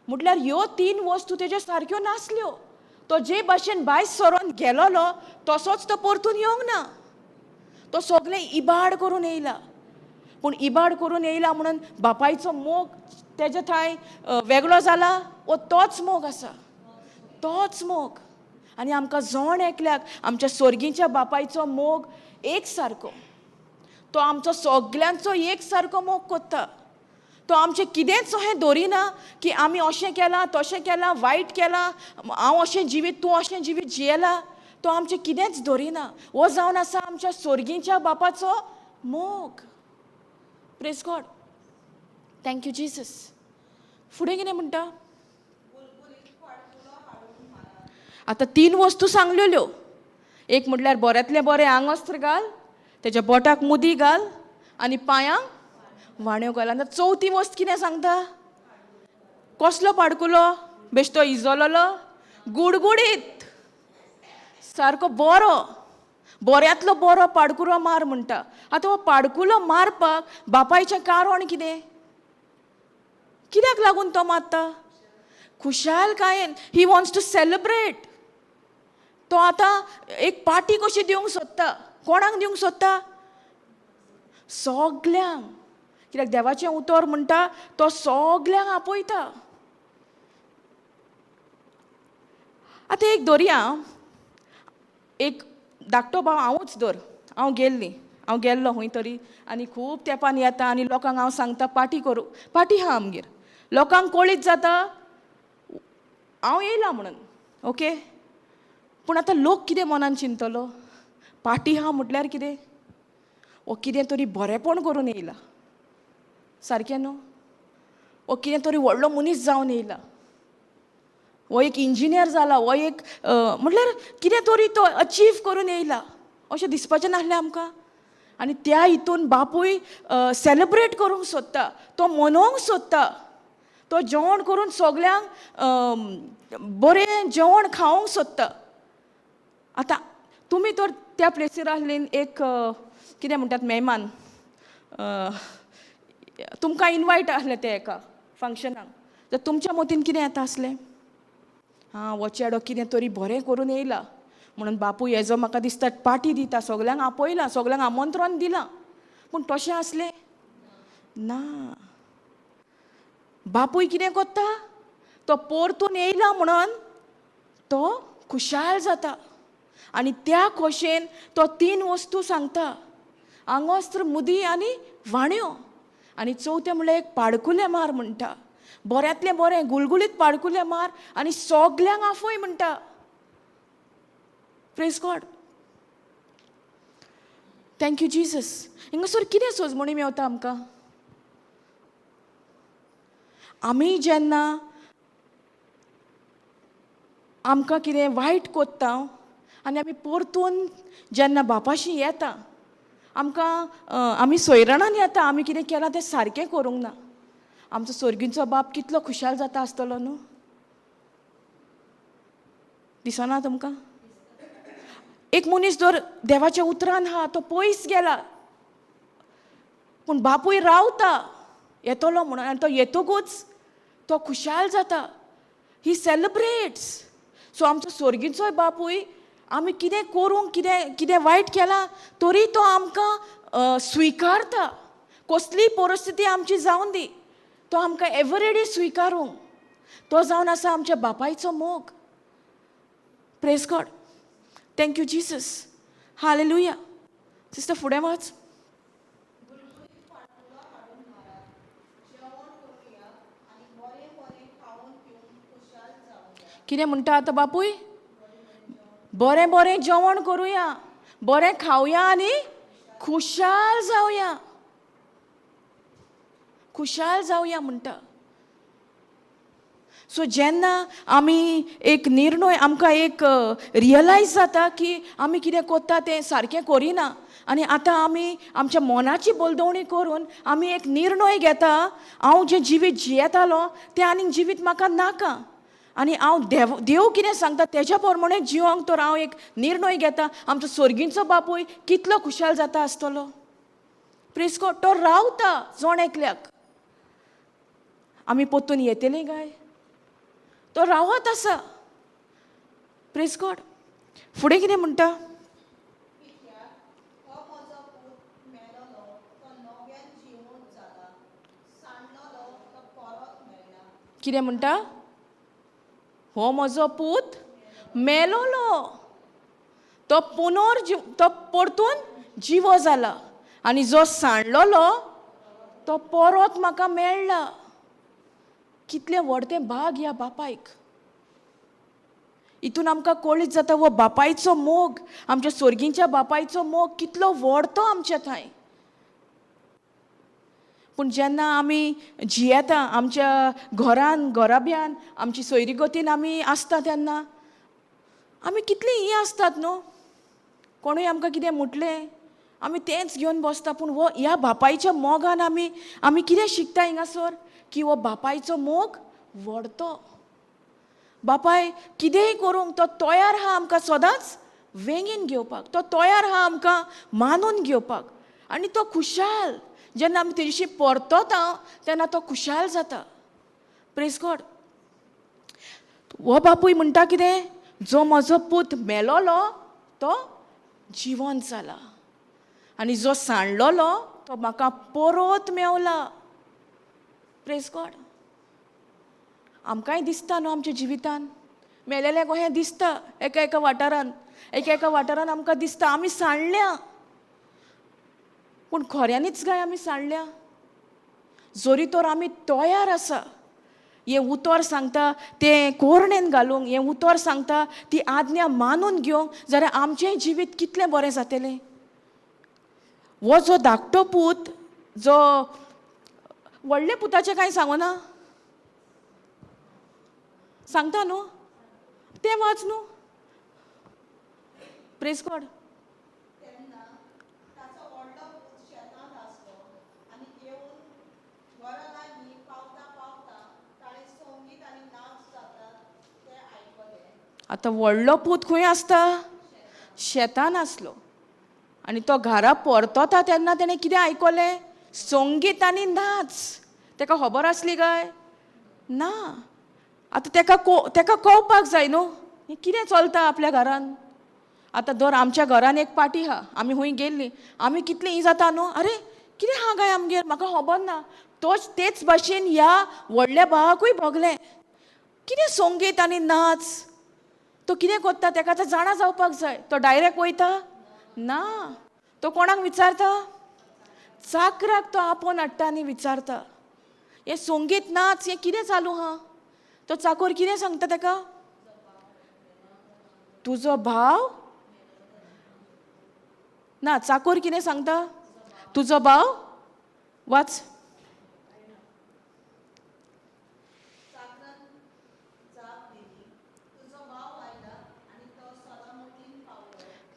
म्हटल्यार ह्यो 3 वस्तू तेज्यो सारक्यो नासल्यो. तो जे भाशेन भायर सरोन गेलोलो तसोच तो परतून येवंक ना. तो सगळें इबाड करून येयला. पूण इबाड करून येयला म्हणून बापायचो मोग तेजे थंय वेगळो जाला? वो तोच मोग आसा. तोच मोग. आनी आमकां जोण एकल्याक आमच्या सोर्गीच्या बापायचो मोग एक सारको. तो आमचो सगल्यांचो एक सारको मोग कोत्ता. तो आमचें कितेंच अशें दवरिना की आमी अशें केलां, तशें केलां, वायट केलां, हांव अशें जिवीत, तूं अशें जिवीत जियेलां. तो आमचें कितेंच दवरिना. हो जावन आसा आमच्या सोर्गीच्या बापाचो मोग. Praise God. Thank you Jesus. फुडें कितें म्हणटा? आतां 3 वस्तू सांगलेल्यो. एक म्हटल्यार बऱ्यांतलें बरें आंगवस्त्र घाल, तेज्या बोटाक मुदी घाल आनी पांयांक वाण्यो घाल. आनी चवथी वस्त कितें सांगता? कसलो पाडकुलो? बेश्टो इजलोलो? गुडगुडीत, सारको बरो, बऱ्यांतलो बरो पाडकुरो मार म्हणटा. आतां हो पाडकुलो मारपाक बापायचें कारण कितें? कित्याक लागून तो मारता? खुशालकायेन. He wants to celebrate. तो आतां एक पार्टी कशी दिवंक सोदता. कोणाक दिवंक सोदता? सगल्यांक. कित्याक देवाचें उतर म्हणटा तो सगल्यांक आपयता. आतां एक धरया, एक धाकटो भाव हांवूच धर. हांव गेल्लो खंय तरी आनी खूब तेंपान येता आनी लोकांक हांव सांगता पार्टी करूं. पार्टी आहा आमगेर. लोकांक कळीत जाता हांव येयलां म्हणून. ओके. पूण आतां लोक कितें मनान चिंतलो? पार्टी आहा म्हटल्यार कितें? वो कितें तरी बरेंपण करून येयला. सारकें न्हू? वो कितें तरी व्हडलो मनीस जावन येयला. वो एक इंजिनियर जाला. वो एक म्हटल्यार कितें तरी तो अचीव करून येयला अशें दिसपाचें नासलें आमकां? आनी त्या हितून बापूय सेलिब्रेट करूंक सोदता. तो मनोवंक सोदता. तो जेवण करून सगल्यांक बरें जेवण खावंक सोदता. आतां तुमी तर त्या प्लेसीर आसलीन एक कितें म्हणटात मेहमान, तुमकां इनवायट आसलें ते एका फंक्शनाक, तर तुमच्या मतीन कितें येता आसलें? हां, हो चेडो कितें तरी बरें करून येयला म्हणून बापूय हेजो म्हाका दिसता पार्टी दिता, सगल्यांक आपयलां, सगल्यांक आमंत्रण दिलां. पूण तशें आसलें ना. बापूय कितें कोत्ता? तो परतून येयला म्हणून तो खुशाल जाता. आनी त्या खोशेन तो 3 वस्तू सांगता. आंगवस्त्र, मुदी आनी वाण्यो. आनी चवथें म्हणल्यार एक पाडकुलें मार म्हणटा. बऱ्यांतलें बरें गुलगुलीत पाडकुलें मार आनी सगल्यांक आफय म्हणटा. Praise God. Thank you Jesus. हिंगासर कितें सोजमणी मेवता आमकां? आमी जेन्ना आमकां कितें वायट कोत्ता आनी आमी परतून जेन्ना बापाशी येता, आमकां आमी सोयराणान येता आमी कितें केलां तें सारकें करूंक ना. आमचो सर्गीचो बाप कितलो खुशाल जाता आसतलो न्हू? दिसना तुमकां? एक मनीस जर देवाच्या उतरान आहा, तो पयस गेला, पूण बापूय रावता येतलो म्हणून. आनी तो येतकूच तो खुशाल जाता. ही सेलिब्रेट्स. सो आमचो सर्गीचोय बापूय आमी कितें करूंक, कितें वायट केलां तरी तो आमकां स्विकारता. कसलीय परिस्थिती आमची जावन दी, तो आमकां एवरीडे स्विकारूंक. तो जावन आसा आमच्या बापायचो मोग. Praise God. Thank you Jesus. Hallelujah. Sister फुडें वच. कितें म्हणटा आतां बापूय? बरें बरें जेवण करुया, बरें खावया आनी खुशाल जावया. खुशाल जावया म्हणटा. सो जेन्ना आमी एक निर्णय, आमकां एक रियलायज जाता की आमी कितें कोत्ता तें सारकें करिना आनी आतां आमी आमच्या मनाची बोलदवणी करून आमी एक निर्णय घेता, हांव जें जिवीत जियेतालो तें आनीक जिवीत म्हाका नाका आनी हांव देव कितें सांगता तेज्या प्रमाणे जिवंक तर हांव एक निर्णय घेता. आमचो सर्गीचो बापूय कितलो खुशाल जाता आसतलो. Praise God. तो रावता जोण एकल्याक. आमी पोत्तून येतलीं काय? तो रावत आसा. Praise God. फुडें कितें म्हणटा? कितें म्हणटा? हो म्हजो पूत मेलोलो, तो परतून जिवो जाला आनी जो सांडलोलो तो परत म्हाका मेळ्ळा. कितलें व्हडतें भाग ह्या बापायक. हितून आमकां कळीत जाता वो बापायचो मोग, आमच्या सर्गीच्या बापायचो मोग कितलो व्हडतो आमच्या थंय. पूण जेन्ना आमी जियेता आमच्या घरान, घराब्यान, आमची सोयरीगतीन आमी आसता तेन्ना आमी कितलीं हीं आसतात न्हू. कोणूय आमकां कितें म्हटलें आमी तेंच घेवन बसता. पूण हो ह्या बापायच्या मोगान आमी कितें शिकता हिंगासर की हो बापायचो मोग व्हडतो. बापाय कितेंय करूंक तो तयार आहा आमकां सदांच वेंगीन घेवपाक. तो तयार आहा आमकां मानून घेवपाक. आनी तो खुशाल जेन्ना आमी तेजी परतोता तेन्ना तो खुशाल जाता. Praise God. हो बापूय म्हणटा कितें, जो म्हजो पूत मेलोलो तो जिवंत जाला आनी जो सांडलोलो तो म्हाका परत मेवला. Praise God. आमकांय दिसता न्हू आमच्या जिवितान मेलेलें कशें दिसता. एका वाठारान आमकां दिसता आमी सांडल्या. पूण खऱ्यांनीच काय आमी सांडल्या? जोरी तर आमी तयार आसा हें उतर सांगता तें कोरणेन घालूंक, हें उतर सांगता ती आज्ञा मानून घेवंक, जाल्यार आमचें जिवीत कितलें बरें जातलें. हो जो धाकटो पूत जो व्हडले पुताचें कांय सांगना सांगता न्हू तें वाच न्हू. Praise God. आतां व्हडलो पूत खंय आसता? शेतान आसलो. आनी तो घरा परतोता तेन्ना तेणें कितें आयकलें? संगीत आनी नाच. तेका खबर आसली काय? ना. आतां तेका कळपाक जाय न्हू हें कितें चलता आपल्या घरान. आतां धर आमच्या घरान एक पार्टी आहा, आमी खंय गेल्लीं, आमी कितलीं ही जाता न्हू, अरे कितें आहा काय आमगेर म्हाका खबर ना. तेच भाशेन ह्या व्हडल्या भावाकूय भोगलें. कितें संगीत आनी नाच. तो कितें कोत्ता तेका आतां जाणा जावपाक जाय. तो डायरेक्ट वयता? ना. तो कोणाक विचारता? चाकराक तो आपोवन हाडटा आनी विचारता हें संगीत नाच हें कितें चालू आहा. तो चाकोर कितें सांगता तेका? तुजो भाव ना. चाकोर कितें सांगता? तुजो भाव वाच.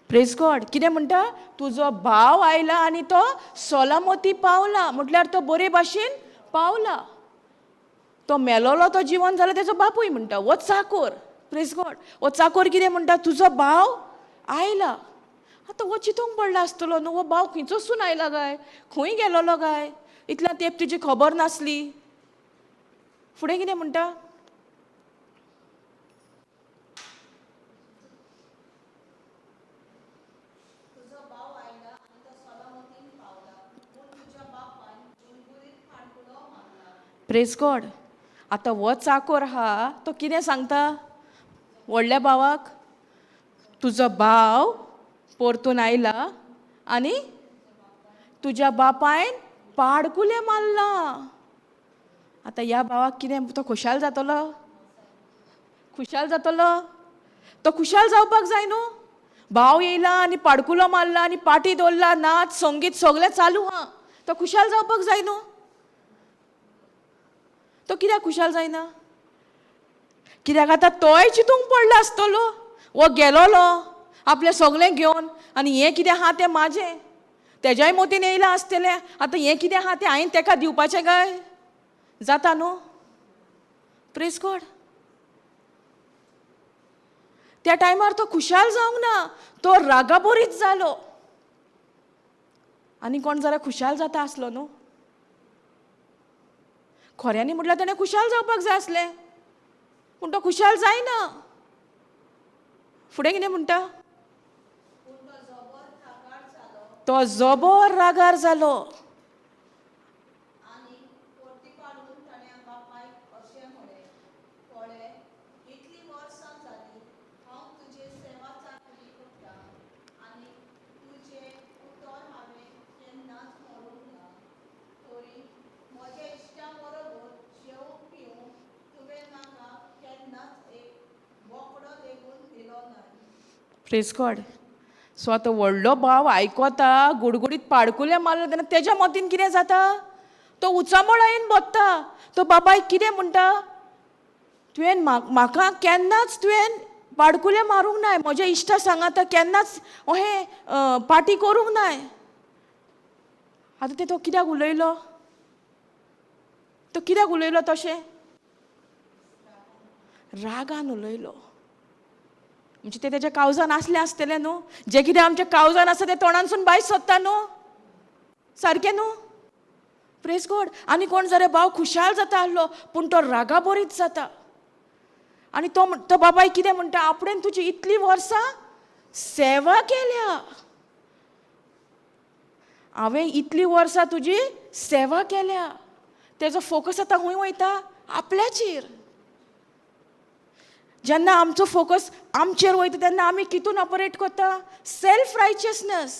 Praise God. कितें म्हणटा? तुजो भाव आयला आनी तो सोलामती पावला. म्हटल्यार तो बरे भाशेन पावला. तो मेलोलो तो जिवंत जाला तेजो बापूय म्हणटा. हो चाकोर. Praise God. हो चाकोर कितें म्हणटा? तुजो भाव आयला. आतां हो चिंतूंक पडला आसतलो न्हू, हो भाव खंयचोसून आयला काय, खंय गेलोलो काय, इतल्या तेंप तुजी खबर नासली. फुडें कितें म्हणटा? Praise God. आतां हो चाकोर आहा तो कितें सांगता व्हडल्या भावाक? तुजो भाव परतून आयला आनी तुज्या बापायन पाडकुलें मारला. आतां ह्या भावाक कितें तो खुशाल जातलो? खुशाल जातलो? तो खुशाल जावपाक जाय न्हू. भाव येयला आनी पाडकुलो मारला आनी पाटी दवरला, नाच संगीत सगळें चालू आहा. तो खुशाल जावपाक जाय न्हू. तो कित्याक खुशाल जायना? कित्याक आतां तोय चिंतूंक पडलो आसतलो. वो गेलोलो आपलें सगळें घेवन आनी हें कितें आहा तें म्हाजें. तेज्याय मतीन येयलां आसतलें आतां हें कितें आहा तें हांवें तेका दिवपाचें काय. जाता न्हू. Praise God. त्या टायमार तो खुशाल जावंक ना, तो रागाबोरीत जालो. आनी कोण जाल्यार खुशाल जाता आसलो न्हू. खऱ्यांनी म्हटल्यार ताणें खुशाल जावपाक जाय आसलें, पूण तो खुशाल जायना. फुडें कितें म्हणटा? तो जबर रागार जालो. Praise God. सो आतां व्हडलो भाव आयकोता गुडगुडीत पाडकुलें मारलें तेन्ना तेज्या मतीन कितें जाता? तो उचामळ येवन बसता. तो बापायक कितें म्हणटा? तुवें म्हाका केन्नाच तुवें पाडकुले मारूंक नाय, म्हज्या इश्टा सांगाता केन्नाच अहें पार्टी करूंक नाय. आतां ते तो कित्याक उलयलो? तो कित्याक उलयलो तशें? रागान उलयलो. म्हणजे ते तेज्या काळजान आसलें आसतलें न्हू. जें कितें आमच्या काळजान आसा तें तोंडानसून भायर सरता न्हू. सारकें न्हू? Praise God. आनी कोण जर भाव खुशाल जाता आसलो पूण तो रागा बोरीत जाता. आनी तो बाबाय कितें म्हणटा? आपणें तुजी इतलीं वर्सां सेवा केल्या. हांवें इतलीं वर्सां तुजी सेवा केल्या. तेजो फोकस आतां खंय वयता? आपल्याचेर. जेन्ना आमचो फोकस आमचेर वयता तेन्ना आमी कितून ऑपरेट करता? Self righteousness.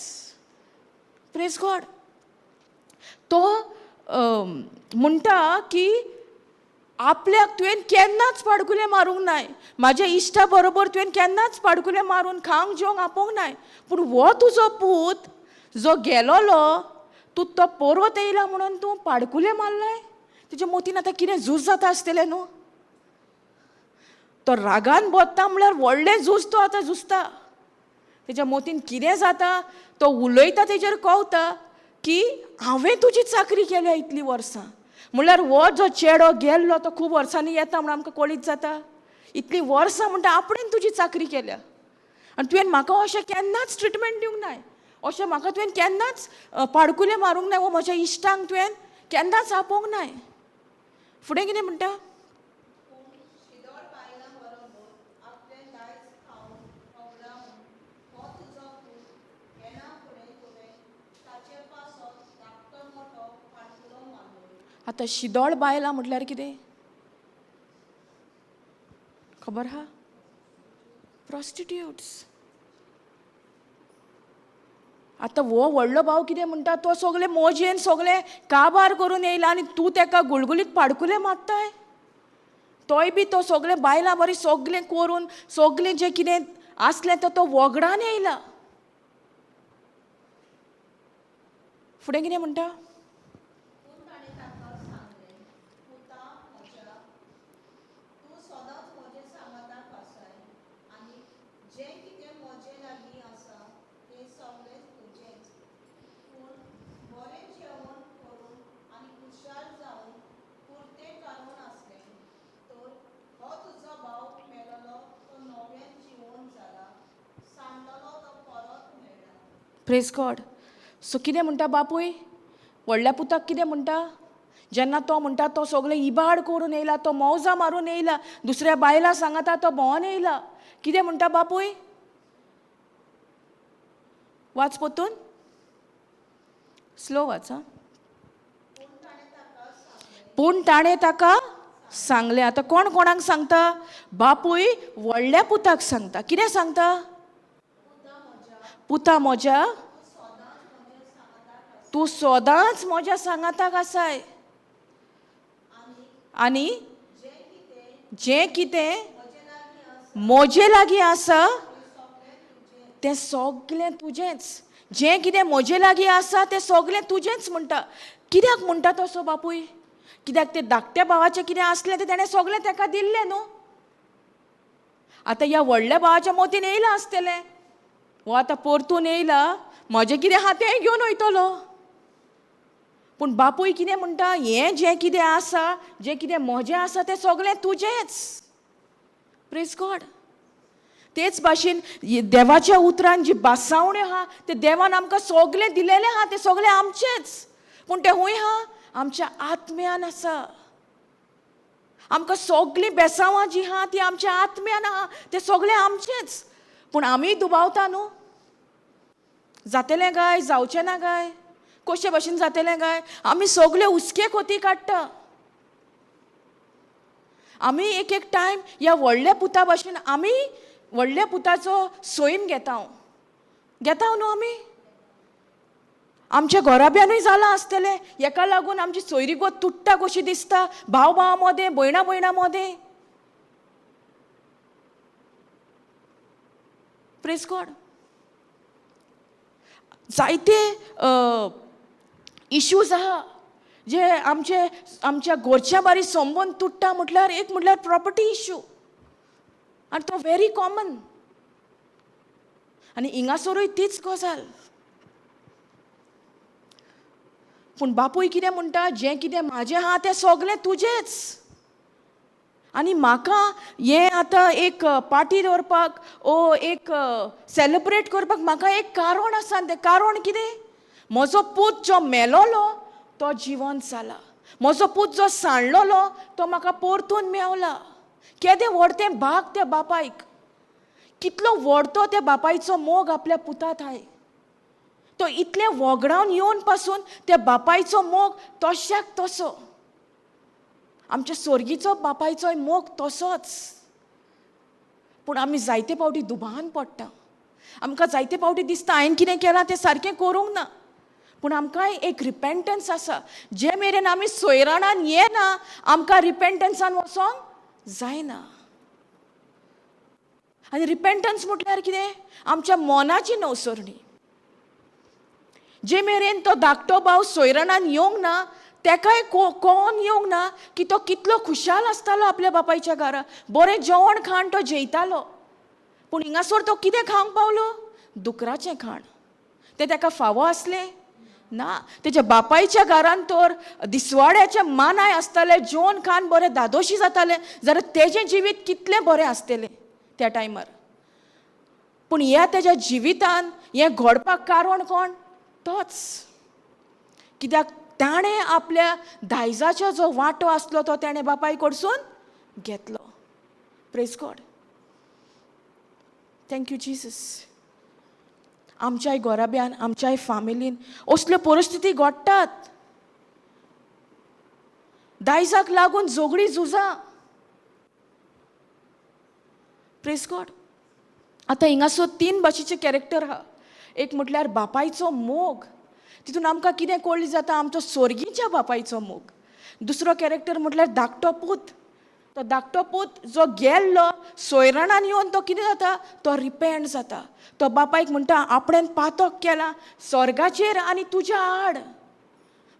Praise God. तो म्हणटा की आपल्याक तुवें केन्नाच पाडकुलें मारूंक नाय. म्हाज्या इश्टा बरोबर तुवें केन्नाच पाडकुलें मारून खावंक जेवंक आपोवंक नाय. पूण हो तुजो पूत जो गेलोलो, तूं तो परत येयला म्हणून तूं पाडकुलें मारलें? तुज्या मोतीन आतां कितें झूज जाता आसतलें न्हू. तो रागान बोत्ता म्हणल्यार व्हडलें झूज तो आतां झुजता. तेज्या मोतीन कितें जाता तो उलयता तेजेर कळटा की हांवें तुजी चाकरी केल्या इतलीं वर्सां. म्हणल्यार हो जो चेडो गेल्लो तो खूब वर्सांनी येता म्हणून आमकां कळीत जाता. इतलीं वर्सां म्हणटा आपणें तुजी चाकरी केल्या आनी तुवें म्हाका अशें केन्नाच ट्रिटमेंट दिवंक नाय. अशें म्हाका तुवें केन्नाच पाडकुलें मारूंक नाय. वो म्हज्या इश्टांक तुवें केन्नाच आपोवंक नाय. फुडें कितें म्हणटा? आतां शिदोळ बायलां म्हटल्यार कितें? खबर आहा? प्रॉस्टिट्यूट्स. आतां वो व्हडलो भाव कितें म्हणटा? तो सगळें मोजेन सगळें काबार करून येयला आनी तूं तेका गुळगुळीत पाडकुलें मारताय? तोय बी तो सगळें बायलां बरें सगळें करून सगळें जें कितें आसलें तो वगडान येयला. फुडें कितें म्हणटा? Praise God. सो कितें म्हणटा बापूय? व्हडल्या पुताक कितें म्हणटा? जेन्ना तो म्हणटा तो सगळें इबाड करून येयला, तो मौजा मारून येयला, दुसऱ्या बायलां सांगाता तो भोंवन येयला. कितें म्हणटा बापूय? वाच पोतून. स्लो वाच. पूण ताणें ताका सांगलें. आतां कोण कोणाक सांगता? बापूय व्हडल्या पुताक सांगता. कितें सांगता? पुता म्हज्या, तूं सदांच म्हज्या सांगाताक आसाय आनी जें कितें म्हजे लागीं आसा तें सगळें तुजेंच. जें कितें म्हजे लागीं आसा तें सगळें तुजेंच म्हणटा. कित्याक म्हणटा तसो बापूय? कित्याक तें धाकट्या भावाचें कितें आसलें तें ताणें सगळें ताका दिल्लें न्हू. आतां ह्या व्हडल्या भावाच्या मोतीन येयलां आसतलें. वो आतां परतून येयला, म्हजें कितें आहा तें घेवन वयतलो. पूण बापूय कितें म्हणटा? हें जें कितें आसा, जें कितें म्हजें आसा तें सगळें तुजेंच. Praise God. तेच भाशेन देवाच्या उतरान जी बासावण्यो आहा ते देवान आमकां सगळें दिलेलें आहा, तें सगळें आमचेंच. पूण तें हूंय आहा? आमच्या आत्म्यान आसा. आमकां सगळीं बेसांवां जीं आहा तीं आमच्या आत्म्यान आहा, तें सगळें आमचेंच. पूण आमी दुबावता न्हू. जातलें काय? जावचें ना काय? कशे भाशेन जातलें काय? आमी सगळे हुस्के खोती काडटा. आमी एक एक टायम ह्या व्हडल्या पुता भाशेन आमी व्हडल्या पुताचो सैम घेता न्हू आमी. आमच्या घोराब्यानूय जालां आसतलें. हेका लागून आमची सोयरीगत तुट्टा कशी दिसता भाव भावा मदें, भयणा भयणा मदें. Praise God. जायते इश्यूज आहा जे आमच्या घरच्या बारी संबंद तुट्टा. म्हटल्यार एक म्हटल्यार प्रॉपर्टी इश्यू. आनी तो व्हेरी कॉमन. आनी हिंगासरूय तीच गजाल. पूण बापूय कितें म्हणटा, जें कितें म्हाजें आहा तें सगळें तुजेंच. आनी म्हाका हें आतां एक पार्टी दवरपाक एक सेलिब्रेट करपाक म्हाका एक कारण आसा. तें कारण कितें? म्हजो पूत जो मेलोलो तो जिवंत जाला. म्हजो पूत जो सांडलोलो तो म्हाका परतून मेवला. केदें व्हडतें भाग त्या बापायक. कितलो व्हडतो त्या बापायचो मोग आपल्या पुतात आहाय. तो इतलें वगडावन येवन पासून त्या बापायचो मोग तशाक तसो. आमच्या स्वर्गीचो बापायचोय मोग तसोच. पूण आमी जायते फावटी दुबान पडटा. आमकां जायते फावटी दिसता हांवें कितें केलां तें सारकें करूंक ना. पूण आमकांय एक रिपेंटन्स आसा. जे मेरेन आमी सोयराणान येना आमकां रिपेंटन्सान वचोंक जायना. आनी रिपेंटन्स म्हटल्यार कितें? आमच्या मोनाची नवसरणी. जे मेरेन तो धाकटो भाव सोयराणान येवंक ना तेकाय कोण येवंक ना की तो कितलो खुशाल आसतालो आपल्या बापायच्या घरा. बरें जेवण खाण तो जेयतालो. पूण हिंगासर तो कितें खावंक पावलो? दुकराचें खाण. तें तेका फावो आसलें? ना. तेज्या बापायच्या घरान तर दिसवाड्याचे मानाय आसताले. जेवण खाण बरें धादोशी जातालें. जाल्यार तेजें जिवीत कितलें बरें आसतलें त्या टायमार. पूण ह्या तेज्या जिवितान हें घडपाक कारण कोण? तोच. कित्याक ताणें आपल्या दायजाचो जो वांटो आसलो तो ताणें बापाय कडसून घेतलो. Praise God. Thank you Jesus. आमच्याय घोराब्यान आमच्याय फामिलीन असल्यो परिस्थिती घडटात. दायजाक लागून झगडीं झुजां. Praise God. आतां हिंगासर 3 भाशेचे कॅरेक्टर आहा. एक म्हटल्यार बापायचो मोग. तितून आमकां कितें कळ्ळें जाता? आमचो स्वर्गीच्या बापायचो मोग. दुसरो कॅरेक्टर म्हटल्यार धाकटो पूत. तो धाकटो पूत जो गेल्लो सोयराणान येवन तो कितें जाता? तो रिपेंट जाता. तो बापायक म्हणटा आपणें पातक केलां स्वर्गाचेर आनी तुज्या आड.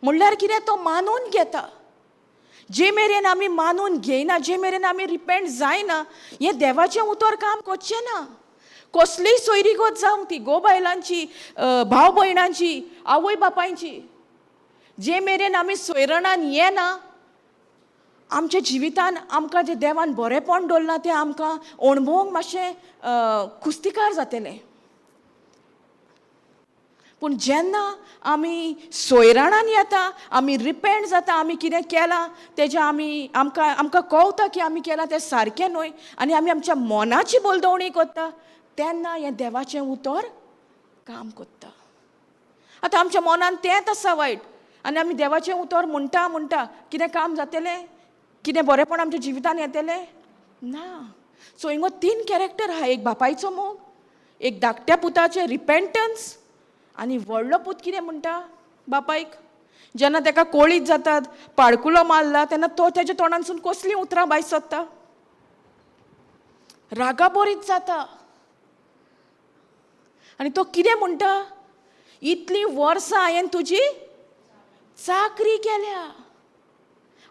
म्हणल्यार कितें? तो मानून घेता. जे मेरेन आमी मानून घेयना, जे मेरेन आमी रिपेंट जायना, हें देवाचें उतर काम करचें ना. कसलीय सोयरी गोत जावं ती घोव बायलांची, भाव भयणांची, आवय बापायची. जे मेरेन आमी सोयराणान येना आमच्या जिवितान आमकां जें देवान बरेंपण दवरलां तें आमकां अणभवूंक मातशें कुस्तीकार जातलें. पूण जेन्ना आमी सोयराणान येता, आमी रिपेंट जाता, आमी कितें केलां तेजें आमकां कळटा की आमी केलां तें सारकें न्हय आनी आमी आमच्या मोनाची बोलदवणी करता, तेन्ना हें देवाचें उतर काम करता. आतां आमच्या मोनान तेंच आसा वायट आनी आमी देवाचें उतर म्हणटा कितें काम जातलें? कितें बरेंपण आमच्या जिवितान येतलें? ना. सो हिंगो 3 कॅरेक्टर आहा. एक बापायचो मोग, एक धाकट्या पुताचें रिपेंटन्स आनी व्हडलो पूत कितें म्हणटा बापायक? जेन्ना ताका कोळीत जातात, पाडकुलो मारला तेन्ना तो तेज्या तोंडानसून कसलीं उतरां भायर सरता? रागाबोरीत जाता. आनी तो कितें म्हणटा? इतलीं वर्सां हांवें तुजी चाकरी केल्या.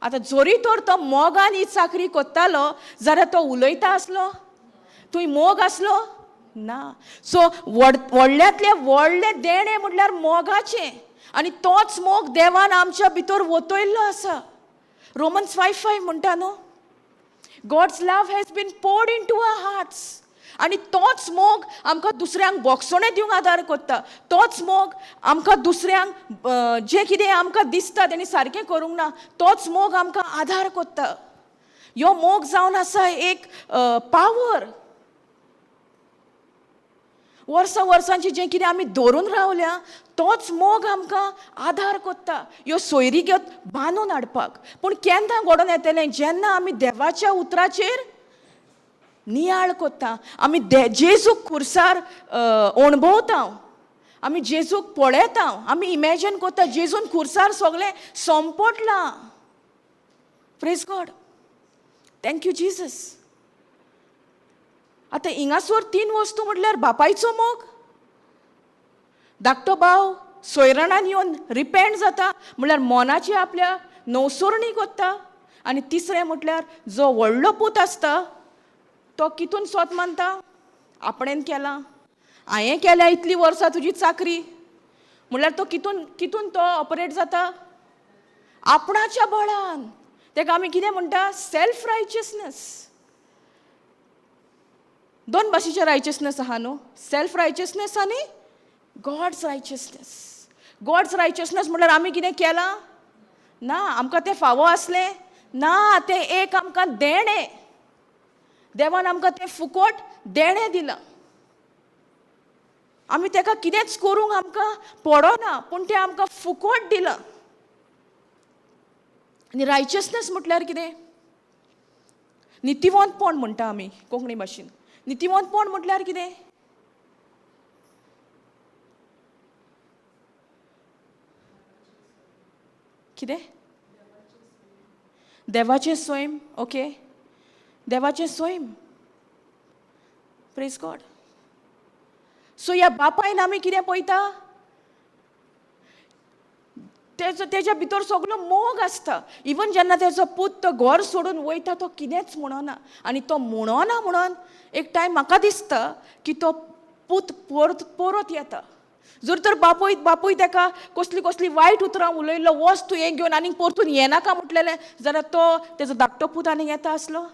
आतां जोरी तर तो मोगान ही चाकरी कोत्तालो जाल्यार तो उलयता आसलो? थंय मोग आसलो? ना. सो व्हडल्यांतलें व्हडलें देणें म्हटल्यार मोगाचें. आनी तोच मोग देवान आमच्या भितर वतयल्लो आसा. रोमन्स 5:5 म्हणटा न्हू, God's love has been poured into our hearts. आनी तोच मोग आमकां दुसऱ्यांक बोगसोणे दिवंक आदार करता. तोच मोग आमकां दुसऱ्यांक जें कितें आमकां दिसता तेणी सारकें करूंक ना तोच मोग आमकां आदार करता. ह्यो मोग जावन आसा एक पावर. वर्सांची जें कितें आमी धरून रावल्या तोच मोग आमकां आदार करता ह्यो सोयरी घेवन बांदून हाडपाक. पूण केन्ना घडोवन येतलें? जेन्ना आमी देवाच्या उतराचेर नियाळ कोत्ता, आमी जेजूक खुर्सार अणभवता, आमी जेजूक पळयता, आमी इमॅजिन कोत्ता जेजून खुर्सार सगळें संपटलां. Praise God. Thank you Jesus. आतां हिंगासर 3 वस्तू म्हटल्यार बापायचो मोग, धाकटो भाव सोयराणान येवन रिपेंट जाता म्हळ्यार मोनाची आपल्या नवसरणी कोत्ता, आनी तिसरें म्हटल्यार जो व्हडलो पूत आसता तो कितून स्वत मानता? आपणेन केला, हांवें केल्या इतली वर्सां तुजी चाकरी म्हणल्यार तो कितून कितून तो ऑपरेट जाता? आपणाच्या बळान. तेका आमी कितें म्हणटा? सेल्फ रायचियसनेस. दोन भाशेचे रायचियसनेस आहा न्हू, सेल्फ रायचियसनेस आनी गॉड्स रायचियसनेस. गॉड्स रायचियसनेस म्हणल्यार आमी कितें केलां? ना, आमकां तें फावो आसलें ना, तें एक आमकां देणें. देवान आमकां तें फुकट देणें दिलां. आमी तेका कितेंच करूंक आमकां पडना, पूण तें आमकां फुकट दिलां. आनी रायचियसनेस म्हटल्यार कितें? नितिवंतपण म्हणटा आमी कोंकणी भाशेन. नितिवंतपण म्हटल्यार कितें? कितें? देवाचें स्वयं. ओके, देवाचें स्वयं. Praise God. सो ह्या बापायन आमी कितें पळयता? तेज्या भितर सगळो मोग आसता. इवन जेन्ना तेजो पूत तो घर सोडून वयता तो कितेंच म्हणना. आनी तो म्हणना म्हणून एक टायम म्हाका दिसता की तो पूत परत येता. जर तर बापूय तेका कसली कसली वायट उतरां उलयल्लो, वच तूं हें घेवन आनीक परतून येनाका म्हटलेलें, जाल्यार तो तेजो धाकटो पूत आनीक येता आसलो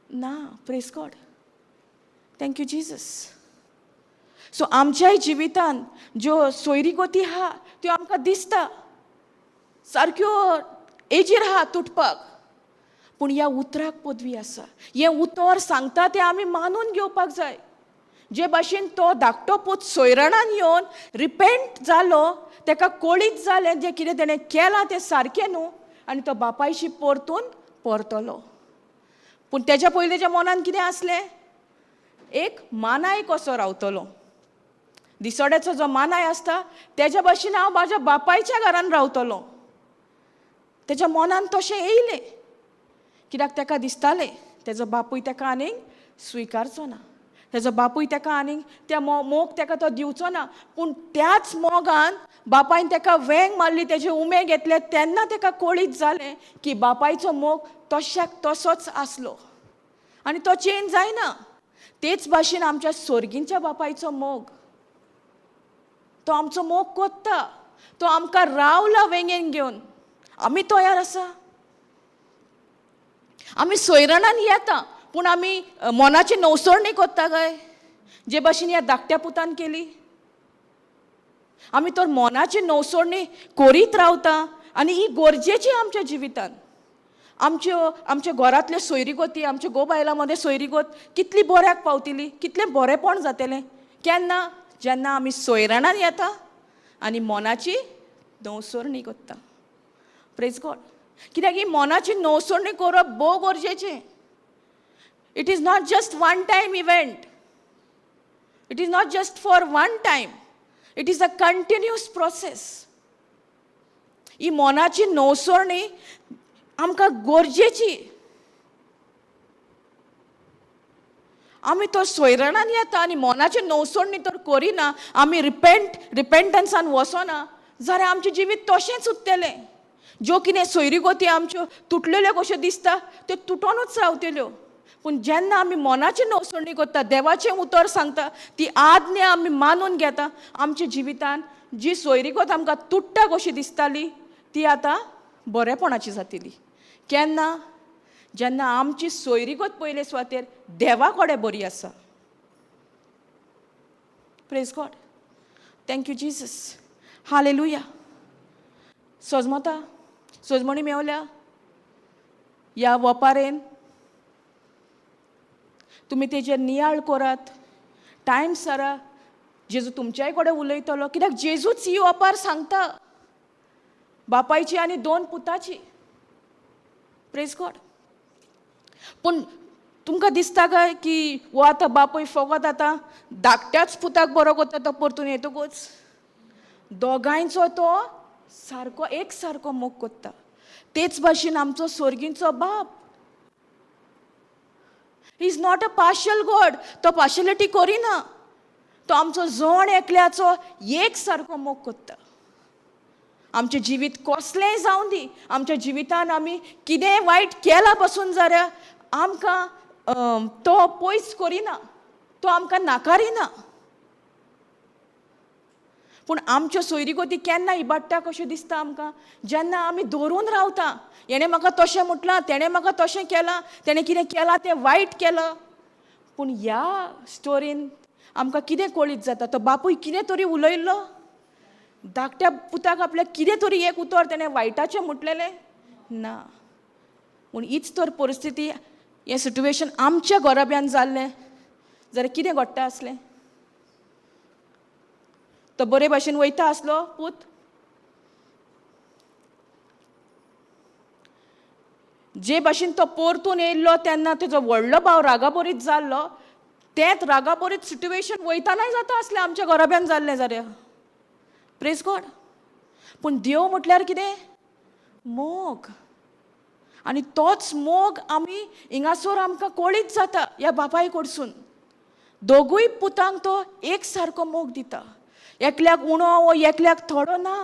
ना. Praise God. Thank you Jesus. So आमच्याय जिवितान ज्यो सोयरीगती आहा त्यो आमकां दिसता सारक्यो एजीर आहा तुटपाक, पूण ह्या उतराक पदवी आसा. हें उतर सांगता तें आमी मानून घेवपाक जाय. जे भाशेन तो धाकटो पूत सोयरणान येवन रिपेंट जालो, तेका कळीत जालें जें कितें तेणें केलां तें सारकें न्हू, आनी तो बापायशी परतून परतलो. पूण तेच्या पयलीं तेज्या मनान कितें आसलें? एक मानाय कसो रावतलो. दिसोड्याचो जो मानाय आसता तेज्या भाशेन हांव म्हाज्या बापायच्या घरान रावतलो. तेज्या मनान तशें येयलें, कित्याक तेका दिसतालें तेजो बापूय तेका आनीक स्विकारचो ना, तेजो बापूय तेका आनीक त्या मोग तेका तो दिवचो ना. पूण त्याच मोगान बापायन तेका वेंग मारली, तेजे उमे घेतले, तेन्ना तेका कळीत जालें की बापायचो मोग तशाक तसोच आसलो आनी तो चेंज जायना. तेच भाशेन आमच्या सोर्गींच्या बापायचो मोग, तो आमचो मोग कोत्ता. तो आमकां रावला वेंगेन घेवन. आमी तयार आसा? आमी सोयरणान येता, पूण आमी मनाची नवसोडणी कोत्ता काय जे भाशेन ह्या धाकट्या पुतान केली? आमी तर मनाची नवसोडणी करीत रावता आनी ही गरजेची आमच्या जिवितान. आमच्या घरांतल्यो सोयरीगती, आमच्या घोव-बायलां मदें सोयरीगत कितली बऱ्याक पावतली, कितलें बरेंपण जातलें? केन्ना? जेन्ना आमी सोयरणान येता आनी मनाची नवसोडणी कोत्ता. Praise God. कित्याक ही मनाची नवसोडणी करप भोव गरजेचें. It is not just one time event. It is not just for one time. It is a continuous process. ही मनाची नवसोडणी आमकां गरजेची. आमी तर सोयरणान येता आनी मनाची नवसोडणी तर करिना, आमी रिपेंटन्सान वचना, जाल्यार आमचें जिवीत तशेंच उरतलें. ज्यो कितें सोयरीगती आमच्यो तुटलेल्यो कश्यो दिसता त्यो तुटोनूच रावतल्यो. पूण जेन्ना आमी मनाची नवसोडणी करता, देवाचें उतर सांगता, ती आज्ञा आमी मानून घेता, आमच्या जिवितान जी सोयरीगत आमकां तुट्टा कशी दिसताली ती आतां बरेपणाची जातली. केन्ना? जेन्ना आमची सोयरीगत पयले सुवातेर देवा कडेन बरी आसा. Praise God. Thank you Jesus. हालेलुया. सोजमणी मेवल्या ह्या वपारेन तुमी तेजेर नियाळ करात. टायम सारा जेजू तुमच्याय कडेन उलयतलो, कित्याक जेजूच ही वपार सांगता बापायची आनी दोन पुताची. Praise God. पूण तुमकां दिसता काय की वो आतां बापूय फकत आतां धाकट्याच पुताक बरो करता तो परतून येतकूच? दोगांयचो तो सारको एक सारको मोग कोत्ता. तेच भाशेन आमचो सोर्गींचो बाप. He is not a partial God. तो पार्शियलिटी करिना. तो आमचो जोण एकल्याचो एक सारको मोग कोत्ता. आमचें जिवीत कसलेंय जावं दी, आमच्या जिवितान आमी कितेंय वायट केलां पासून जाल्यार आमकां तो पयस करिना, तो आमकां नाकारिना. पूण आमच्यो सोयरीगती केन्ना इबाडटा कश्यो दिसता आमकां, जेन्ना आमी धरून रावता. हेणें म्हाका तशें म्हटलां, तेणें म्हाका तशें केलां, तेणें कितें केलां तें वायट केलां. पूण ह्या स्टोरीन आमकां कितें कळीत जाता, तो बापूय कितें तरी उलयल्लो, धाकट्या पुताक आपल्याक कितें तरी एक उतर तेणें वायटाचें म्हटलेलें ना. पूण हीच तर परिस्थिती, हें सिट्युएशन आमच्या घराब्यान जाल्लें जाल्यार कितें घडटा आसलें. तो बरे भाशेन वयता आसलो पूत, जे भाशेन तो परतून येयल्लो तेन्ना तेजो व्हडलो भाव रागाबरीत जाल्लो, तेंच रागाबरीत सिट्युएशन वयतानाय जाता आसलें आमच्या घराब्यान जाल्लें जाल्यार. Praise God. पूण देव म्हटल्यार कितें, मोग. आनी तोच मोग आमी हिंगासर आमकां कळीत जाता ह्या बापाय कडसून. दोगूय पुतांक तो एक सारको मोग दिता, एकल्याक उणो वो एकल्याक थोडो ना.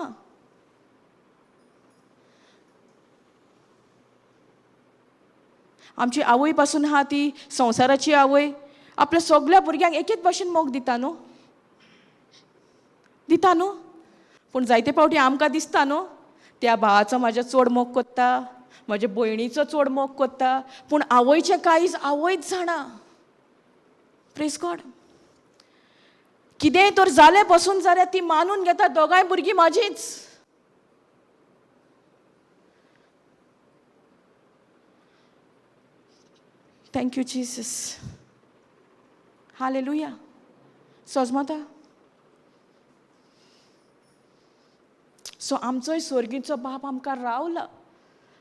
आमची आवय पासून आहा ती संवसाराची आवय, आपल्या सगळ्या भुरग्यांक एकेच भाशेन मोग दिता न्हू, दिता न्हू. पूण जायते फावटी आमकां दिसता न्हू, त्या भावाचो म्हाज्या चड मोग कोत्ता, म्हज्या भयणीचो चड मोग कोत्ता. पूण आवयचें काळीज आवयच जाणा. Praise God. कितेंय तर जालें पासून जाल्यार ती मानून घेता दोगांय भुरगीं म्हाजीच. Thank you Jesus. हालेलुया. सोजमता. सो आमचोय स्वर्गीचो बाप आमकां रावला,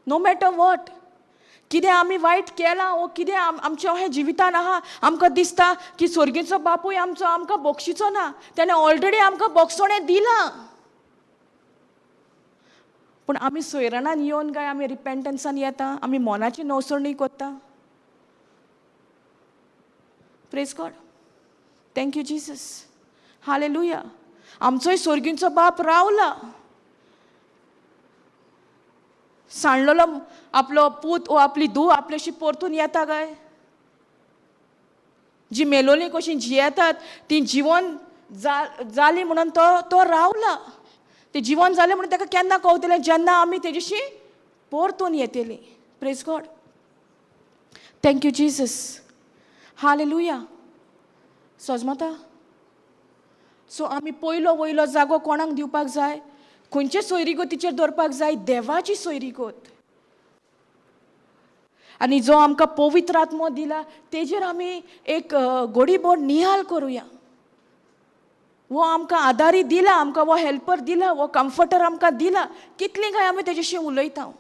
नो मॅटर वॉट. कितें आमी वायट केलां वो कितें आमच्या हें जिवितान आहा, आमकां दिसता की स्वर्गीचो बापूय आमचो आमकां बक्षिचो ना, तेणें ऑलरेडी आमकां बक्षोणें दिलां. पूण आमी सोयरानान येवन काय आमी रिपेंटन्सान येता, आमी मोनाची नवसणी कोत्ता. Praise God. Thank you Jesus. हालेलुया. आमचोय स्वर्गीचो बाप रावला. सांडलेलो आपलो पूत वो आपली धूव आपल्याशी परतून येता काय, जी मेलोली कशी जियेतात ती जिवन जाली म्हणून तो रावला. ते जिवन जालें म्हणून ताका केन्ना कळटलें, जेन्ना आमी तेजेशी परतून येतली. Praise God. Thank you Jesus. हालेलुया. सोजमता. सो आमी पयलो वयलो जागो कोणाक दिवपाक जाय, खंयचे सोयरीगतीचेर दवरपाक जाय, देवाची सोयरीगत. आनी जो आमकां पवित्र आत्मो दिला तेजेर आमी एक घडीभर नियाळ करुया. वो आमकां आदारी दिला, आमकां वो हेल्पर दिला, वो कम्फर्टर आमकां दिला. कितलीं काय आमी तेजेशी उलयता,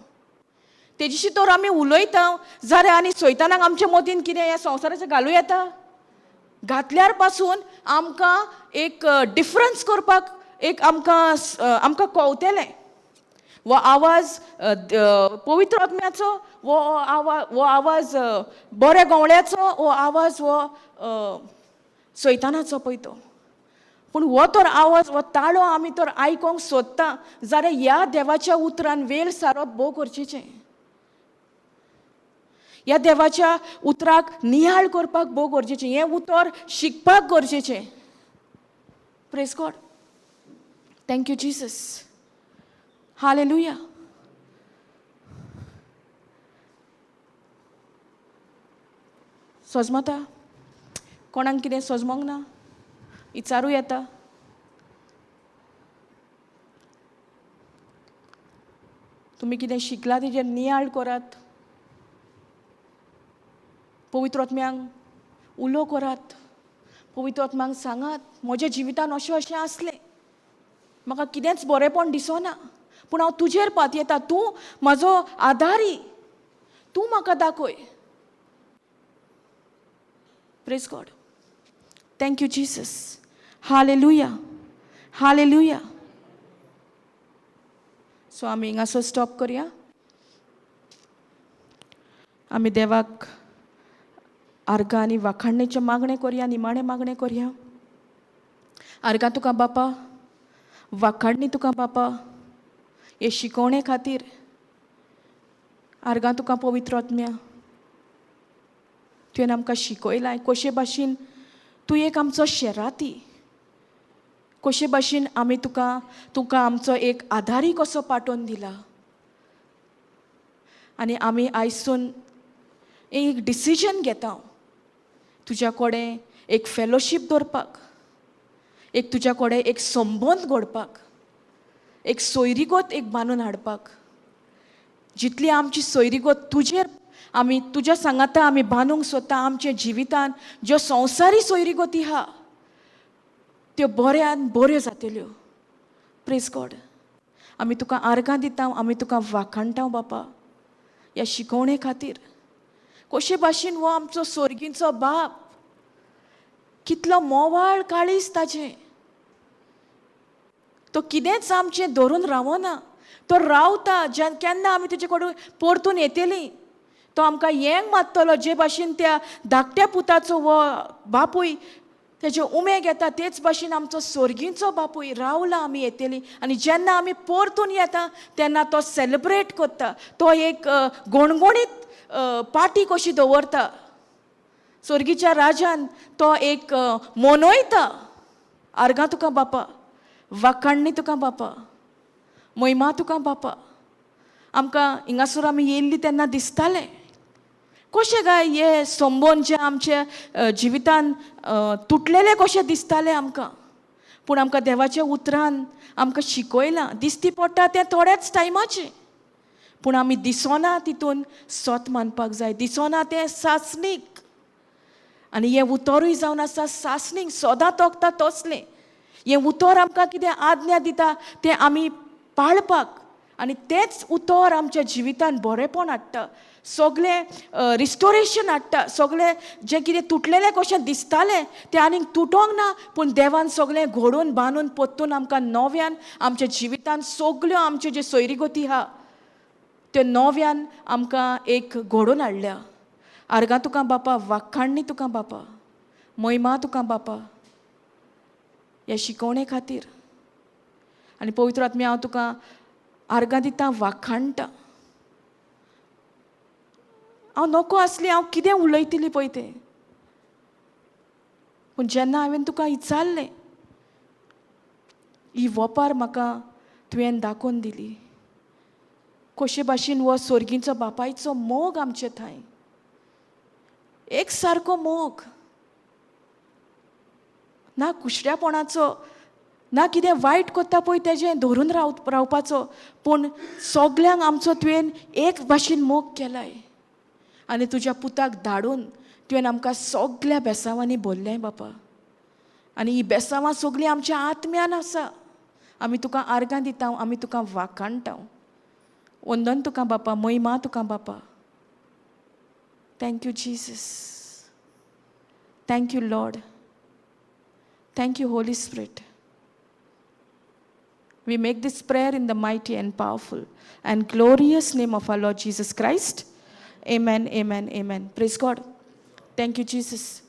तेजेशी तर आमी उलयता जाल्यार आनी सैतानाक आमच्या मतीन कितें ह्या संवसाराचें घालूं येता. घातल्यार पासून आमकां एक डिफरन्स करपाक एक आमकां कळटलें. वो आवाज पवित्र आत्म्याचो, वो आवाज बऱ्या गवळ्याचो, वो आवाज वो सैतानाचो पळय तो. पूण हो तर आवाज, वो ताळो आमी तर आयकोंक सोदता जाल्यार ह्या देवाच्या उतरान वेळ सारप भोव गरजेचें. ह्या देवाच्या उतराक नियाळ करपाक भोव गरजेचें. हें उतर शिकपाक गरजेचें. Praise God. Thank you Jesus. हालेलुया. सोजमता. कोणाक कितें सोजमोंक ना विचारूं येता. तुमी कितें शिकला तेजेर नियाळ करात. पवित्र आत्म्यांक उलो करात. पवित्र आत्म्यांक सांगात, म्हज्या जिवितान अशें अशें आसलें, म्हाका कितेंच बरेंपण दिसना, पूण हांव तुजेर पातयेता. तूं म्हजो आदारी, तूं म्हाका दाखय. Praise God. Thank you Jesus. Hallelujah. Hallelujah. So आमी हिंगासर स्टॉप करया. आमी देवाक आर्गां आनी वाखाणणेचें मागणें करया, निमाणें मागणें करया. आर्गां तुका बापा, वाखाणणी तुका बापा हे शिकोवणे खातीर. आर्गां तुका पवित्र आत्म्या, तुवें आमकां शिकयलां कशे भाशेन तूं एक आमचो शेराती, कशे भाशेन आमी तुका आमचो एक आधारी कसो पाठोवन दिला. आनी आमी आयसून एक डिसिजन घेता तुज्या कडेन एक फेलोशीप दवरपाक, एक तुज्या कडेन एक संबंद घडपाक, एक सोयरीगत एक बांदून हाडपाक. जितली आमची सोयरीगत तुज्या सांगाता आमी बांदूंक सोदता आमच्या जिवितान, ज्यो संवसारी सोयरीगती आहा त्यो बऱ्यान बऱ्यो जातल्यो. Praise God. आमी तुका आर्गां दिता, आमी तुका वाखाणटा बापा ह्या शिकवणे खातीर. कशे भाशेन हो आमचो स्वर्गीचो बाप, कितलो मोवाळ काळीज ताजें, तो कितेंच आमचें धरून रावना, तो रावता. केन्ना आमी तेजे कडेन परतून येतलीं तो आमकां हेंग मागतलो जे भाशेन त्या धाकट्या पुताचो हो बापूय तेजे उमेग येता तेच भाशेन आमचो स्वर्गीचो बापूय रावला आमी येतलीं. आनी जेन्ना आमी परतून येता तेन्ना तो सेलिब्रेट करता, तो एक गोणगोणीत पार्टी कशी दवरता. स्वर्गीच्या राजान तो एक मनयता. आर्गां तुका बापा, वाखाणणी तुका बापा, महिमा तुका बापा. आमकां हिंगासर आमी येयल्ली तेन्ना दिसतालें कशें काय हे संबंद जे आमच्या जिवितान तुटलेले कशें दिसताले आमकां. पूण आमकां देवाच्या उतरान आमकां शिकयलां दिसती पडटा तें थोड्याच टायमाचें, पूण आमी दिसना तितून सोत मानपाक जाय, दिसना तें सासणीक. आनी हें उतरूय जावन आसा सासणीक, सोदां तोखता तसलें. हें उतर आमकां कितें आज्ञा दिता तें आमी पाळपाक, आनी तेंच उतर आमच्या जिवितान बरेंपण हाडटा, सगळें रिस्टोरेशन हाडटा. सगळें जें कितें तुटलेलें कशें दिसतालें तें आनीक तुटोंक ना, पूण देवान सगळें घडोवन बांदून पोत्तून आमकां नव्यान आमच्या जिवितान सगल्यो आमच्यो ज्यो सोयरीगती आहा त्यो नव्यान आमकां एक घडोवन हाडल्या. आर्गां तुका बापा, वाखाणणी तुका बापा, महिमा तुका बापा ह्या शिकवणे खातीर. आनी पवित्र आत्मे हांव तुका आर्गां दिता, वाखाणटा. हांव नोको आसली, हांव कितें उलयतली पळय तें, पूण जेन्ना हांवें तुका विचारलें ही वोपार म्हाका तुवें दाखोवन दिली, कशे भाशेन हो स्वर्गीचो बापायचो मोग आमचे थंय एक सारको मोग, ना कुशऱ्यापणाचो, ना कितें वायट कोत्ता पळय तेजें धरून रावपाचो, पूण सगल्यांक आमचो तुवें एक भाशेन मोग केलाय. आनी तुज्या पुताक धाडून तुवें आमकां सगळ्या बेसांवांनी भरलें बापा. आनी ही बेसांवां सगळीं आमच्या आत्म्यान आसा. आमी तुका आर्गां दिता, आमी तुका वाखाणटा. वंदन तुका बापा, महिमा तुका बापा. Thank you Jesus, thank you Lord, thank you Holy spirit. We make this prayer in the mighty and powerful and glorious name of our Lord Jesus Christ. Amen, amen, amen. Praise God. Thank you, Jesus.